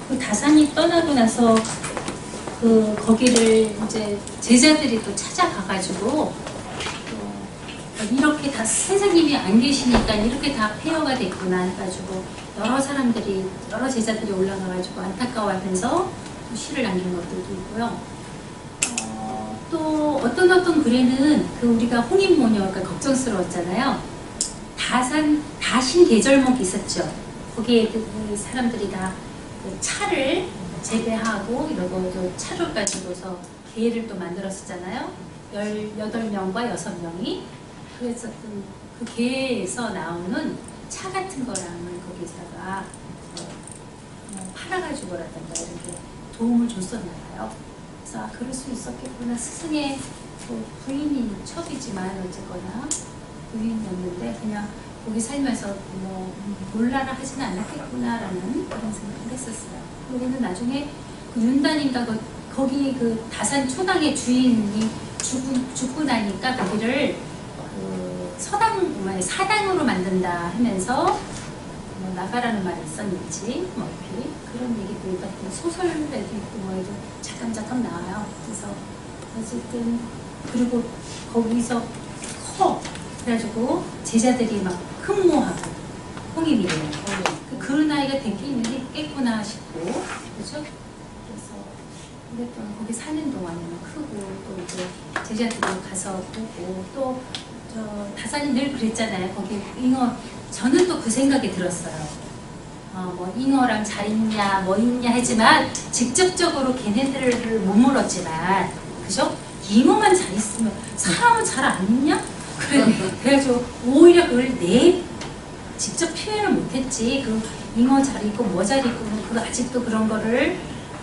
그 다산이 떠나고 나서 거기를 이제 제자들이 또 찾아가가지고 이렇게 다 선생님이 안 계시니까 이렇게 다 폐허가 됐구나 해가지고 여러 제자들이 올라가가지고 안타까워하면서 시를 남긴 것들도 있고요. 또 어떤 글에는 우리가 홍인모녀 그러니까 걱정스러웠잖아요. 다신 계절목이 있었죠. 거기에 그 사람들이 다 차를 재배하고 이러고 차를 가지고서 계를 또 만들었었잖아요. 18명과 6명이 그래서 그 계에서 나오는 차 같은 거랑을 거기다가 팔아가지고라든가 이렇게 도움을 줬었나 봐요. 그래서 그럴 수 있었겠구나. 스승의 부인이 첩이지만 어쨌거나 부인이었는데 그냥 거기 살면서 몰라라 하지는 않았겠구나라는 그런 생각을 했었어요. 그리고는 나중에 그 윤단인가 거기 그 다산 초당의 주인이 죽고 나니까 거기를 사당으로 만든다 하면서 나가라는 말이 있었는지 그런 얘기도 같은 소설에도 있고 뭐에도 잠깐 나와요. 그래서 어쨌든 그리고 거기서 커. 그래가지고 제자들이 막 흠모하고 홍익이래요. 그런 아이가 됐겠구나 싶고, 그죠? 그래서 오랫동안 거기 사는 동안에는 크고, 또 이제 제자들이 가서 보고, 또 다산이 늘 그랬잖아요. 거기 잉어, 저는 또 그 생각이 들었어요. 뭐 잉어랑 잘 있냐, 뭐 있냐 하지만 직접적으로 걔네들을 못 물었지만, 그죠? 잉어만 잘 있으면 사람은 잘 안 있냐? 그래가지고 오히려 그걸 직접 표현을 못했지. 그 잉어 잘 있고 뭐 잘 있고 그 아직도 그런 거를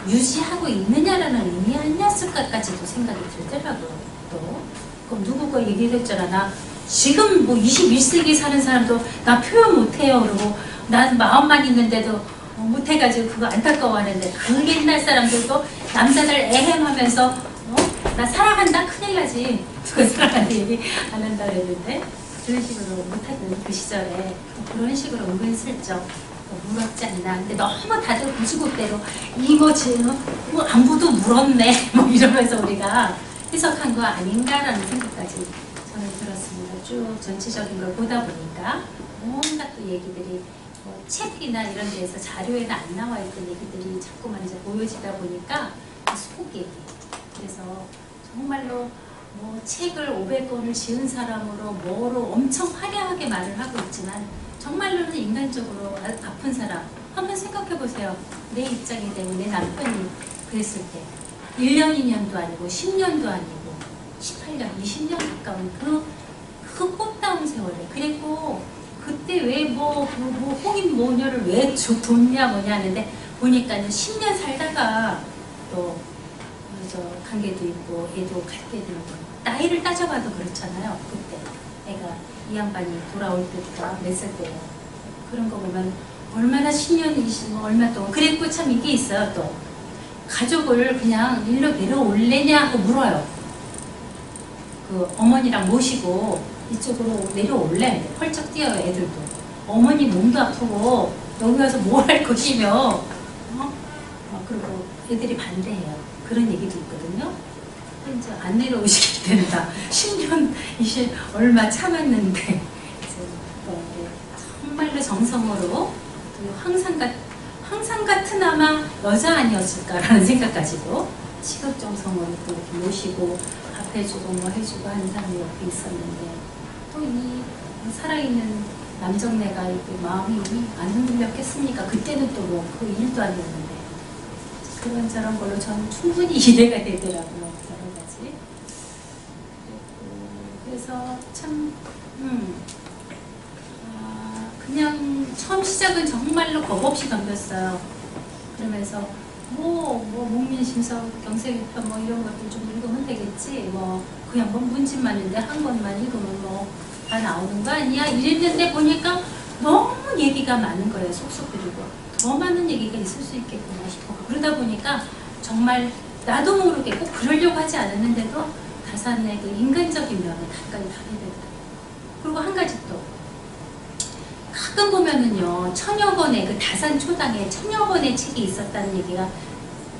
유지하고 있느냐라는 의미 아니었을까까지도 생각이 들더라고요. 또 그럼 누구가 얘기를 했잖아. 나 지금 뭐 21세기 사는 사람도 나 표현 못해요. 그러고 난 마음만 있는데도 못해가지고 그거 안타까워하는데 그 옛날 사람들도 남자들 애헴하면서 나 사랑한다? 큰일 나지. 누가 사랑한다 얘기 안 한다 그랬는데 그런 식으로 못하던 그 시절에 그런 식으로 은근슬쩍 물었지 않나. 근데 너무 다들 구지국대로 이거 지금 뭐 안부도 물었네 뭐 이러면서 우리가 해석한 거 아닌가라는 생각까지 저는 들었습니다. 쭉 전체적인 걸 보다 보니까 온갖 또 얘기들이 뭐 책이나 이런 데에서 자료에는 안 나와 있던 얘기들이 자꾸만 이제 보여지다 보니까 속 얘기. 그래서 정말로 뭐 책을 500권을 지은 사람으로 뭐로 엄청 화려하게 말을 하고 있지만 정말로는 인간적으로 아픈 사람 한번 생각해 보세요. 내 입장이 되고 내 남편이 그랬을 때 1년 2년도 아니고 10년도 아니고 18년 20년 가까운 그 꽃다운 세월에 그리고 그때 왜 뭐 홍인 모녀를 왜 뒀냐 뭐냐 하는데 보니까는 10년 살다가 또 관계도 있고 애도 갈 때도 있고 나이를 따져봐도 그렇잖아요. 그때 애가 이 양반이 돌아올 때부터 몇 살 때예요. 그런 거 보면 얼마나 10년 20년 얼마 동안 그랬고 참 이게 있어요. 또 가족을 그냥 일로 내려올래냐 하고 물어요. 그 어머니랑 모시고 이쪽으로 내려올래. 펄쩍 뛰어요. 애들도 어머니 몸도 아프고 여기 와서 뭐 할 것이며 그리고 애들이 반대해요. 그런 얘기도 있거든요. 이제 안 내려오시게 된다. 10년, 20 얼마 참았는데 이제 정말로 정성으로 항상 같은 아마 여자 아니었을까라는 생각까지도 시급정성으로 또 이렇게 모시고 밥 해주고 뭐 해주고 하는 사람이 옆에 있었는데 또 이 살아있는 남정네가 이렇게 마음이 안 흔들렸겠습니까? 그때는 또 뭐 그 일도 아니었는데 그런 저런 걸로 저는 충분히 이해가 되더라고요. 여러 가지. 그래서 참 그냥 처음 시작은 정말로 겁 없이 덤볐어요. 그러면서 뭐 목민심서 경세교편 뭐 이런 것들 좀 읽으면 되겠지. 뭐 그냥 뭐 문집만 있는데 한 권만 읽으면 뭐 다 나오는 거 아니야? 이랬는데 보니까 너무 얘기가 많은 거예요. 속속 그리고 더 많은 얘기가 있을 수 있겠구나 싶고 그러다 보니까 정말 나도 모르게 꼭 그러려고 하지 않았는데도 다산의 그 인간적인 면을 가까이 가게 되더라고요. 그리고 한 가지 또 가끔 보면은요 천여 권의 그 다산 초당에 천여 권의 책이 있었다는 얘기가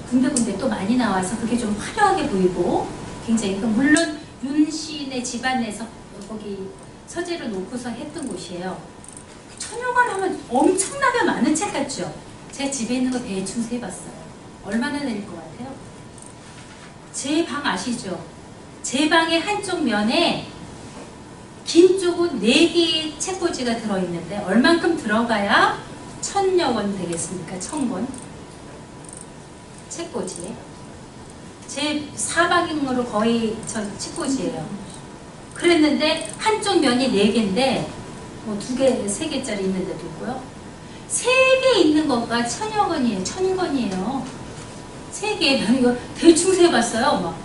군데군데 또 많이 나와서 그게 좀 화려하게 보이고 굉장히 물론 윤 시인의 집안에서 거기 서재를 놓고서 했던 곳이에요. 천여 권 하면 엄청나게 많은 책 같죠? 제 집에 있는 거 대충 세봤어요. 얼마나 될 것 같아요? 제 방 아시죠? 제 방의 한쪽 면에 긴 쪽은 4개의 책꽂이가 들어있는데 얼만큼 들어가야 1000여 권 되겠습니까? 1000권 책꽂이. 제 사방으로 거의 저 책꽂이예요. 그랬는데 한쪽 면이 4개인데 뭐 2개, 3개짜리 있는 데도 있고요. 3개 있는 거가 1000여 권이에요. 1000권이에요. 3개. 이거 대충 세봤어요. 막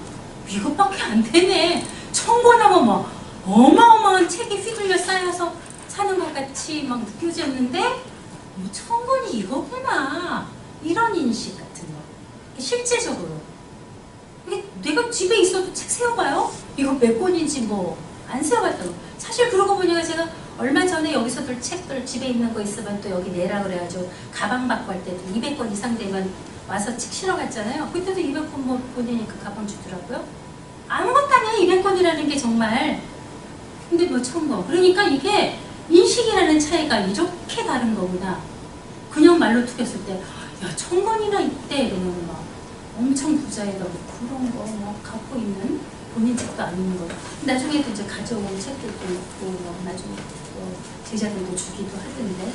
이것밖에 안 되네. 1000권 하면 막 어마어마한 책이 휘둘려 쌓여서 사는 것 같이 막 느껴졌는데 1000권이 이거구나. 이런 인식 같은 거. 실제적으로. 내가 집에 있어도 책 세워봐요? 이거 몇 권인지 뭐 안 세워봤다고. 사실 그러고 보니까 제가 얼마 전에 여기서들 책들 집에 있는 거 있으면 또 여기 내라 그래가지고 가방 받고 할 때도 200권 이상 되면 와서 책 실어 갔잖아요. 그때도 200권 뭐 보내니까 가방 주더라고요. 아무것도 아니야 200권이라는 게 정말. 근데 뭐 1000권. 그러니까 이게 인식이라는 차이가 이렇게 다른 거구나. 그냥 말로 투겼을 때 야 1000권이나 있대 이러면 막 엄청 부자에다 뭐 그런 거 막 갖고 있는 본인 책도 아닌 거. 나중에 또 이제 가져온 책들도 있고 뭐 나중에 또 제자들도 주기도 하던데.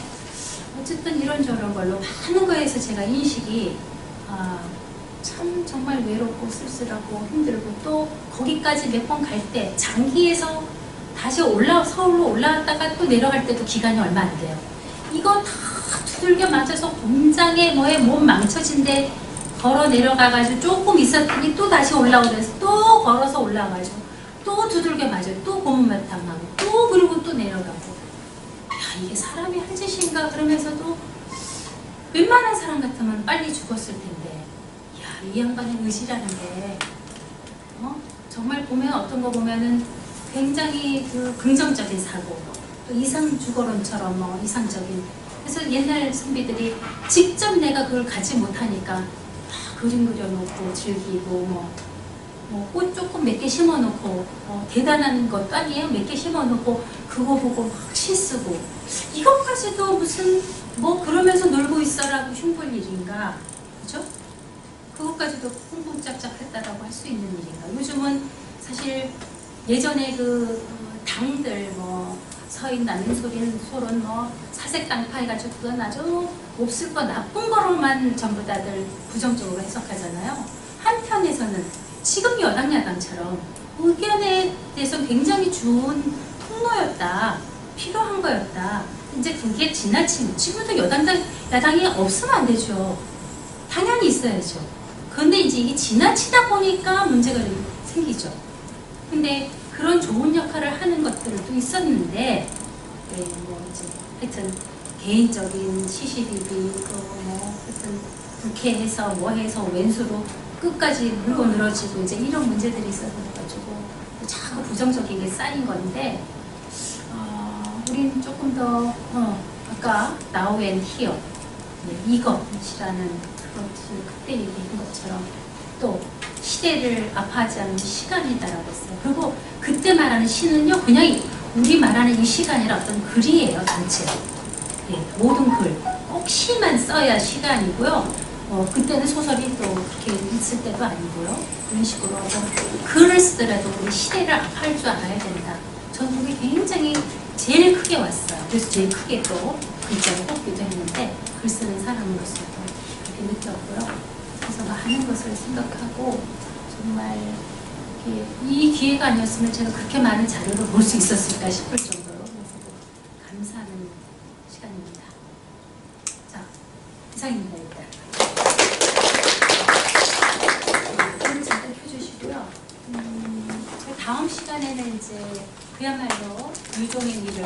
어쨌든 이런저런 걸로 많은 거에서 제가 인식이 참 정말 외롭고 쓸쓸하고 힘들고 또 거기까지 몇 번 갈 때 장기에서 다시 서울로 올라왔다가 또 내려갈 때도 기간이 얼마 안 돼요. 이거 다 두들겨 맞아서 공장에 뭐에 몸 망쳐진 데 걸어 내려가가지고 조금 있었더니 또 다시 올라오면서 또 걸어서 올라가가지고 또 두들겨 맞아요. 또 고문만 당하고 또 그리고 또 내려가고. 야 이게 사람이 할 짓인가 그러면서도 웬만한 사람 같으면 빨리 죽었을 텐데 야 이 양반의 의지라는 게 정말 보면 어떤 거 보면은 굉장히 그 긍정적인 사고 또 이상주거론처럼 뭐 이상적인 그래서 옛날 선비들이 직접 내가 그걸 갖지 못하니까 그림 그려놓고 즐기고 꽃 조금 몇 개 심어놓고 대단한 것도 아니에요. 몇 개 심어놓고 그거 보고 막 시 쓰고 이것까지도 무슨 뭐 그러면서 놀고 있어라고 흉볼 일인가 그죠? 그것까지도 쿵쿵짝짝 했다라고 할 수 있는 일인가. 요즘은 사실 예전에 그 당들 뭐 서인 나는 소론 뭐 사색 당파 해가지고 그건 아주 몹쓸 거 나쁜 거로만 전부 다들 부정적으로 해석하잖아요. 한편에서는 지금 여당야당처럼 의견에 대해서 굉장히 좋은 통로였다. 필요한 거였다. 이제 그게 지나치면 지금도 야당이 없으면 안 되죠. 당연히 있어야죠. 그런데 이제 이게 지나치다 보니까 문제가 생기죠. 근데 그런 좋은 역할을 하는 것들도 있었는데 뭐 이제 하여튼 개인적인 시시비비 뭐 하여튼 국회에서 뭐 해서 왼수로 끝까지 물고 늘어지고 이제 이런 문제들이 있어가지고 자꾸 부정적인 게 쌓인 건데 우린 조금 더 아까 Now and Here 이것이라는 그것을 그때 얘기한 것처럼 또 시대를 아파하지 않는 시간이다라고 했어요. 그리고 그때 말하는 시는요 그냥 우리 말하는 이 시간이라 어떤 글이에요. 전체 모든 글 꼭 시만 써야 시가 아니고요. 그때는 소설이 또 그렇게 있을 때도 아니고요. 그런 식으로 글을 쓰더라도 우리 시대를 아파할 줄 알아야 된다. 전 그게 굉장히 제일 크게 왔어요. 그래서 제일 크게 또 글자를 뽑기도 했는데 글 쓰는 사람으로서도 그렇게 느꼈고요. 그래서 많은 것을 생각하고 정말 이 기회가 아니었으면 제가 그렇게 많은 자료를 볼 수 있었을까 싶을 정도로 감사하는 시간입니다. 자, 이상입니다. 일단. 오늘 잠깐 켜주시고요. 다음 시간에는 이제 그야말로 유종의 미를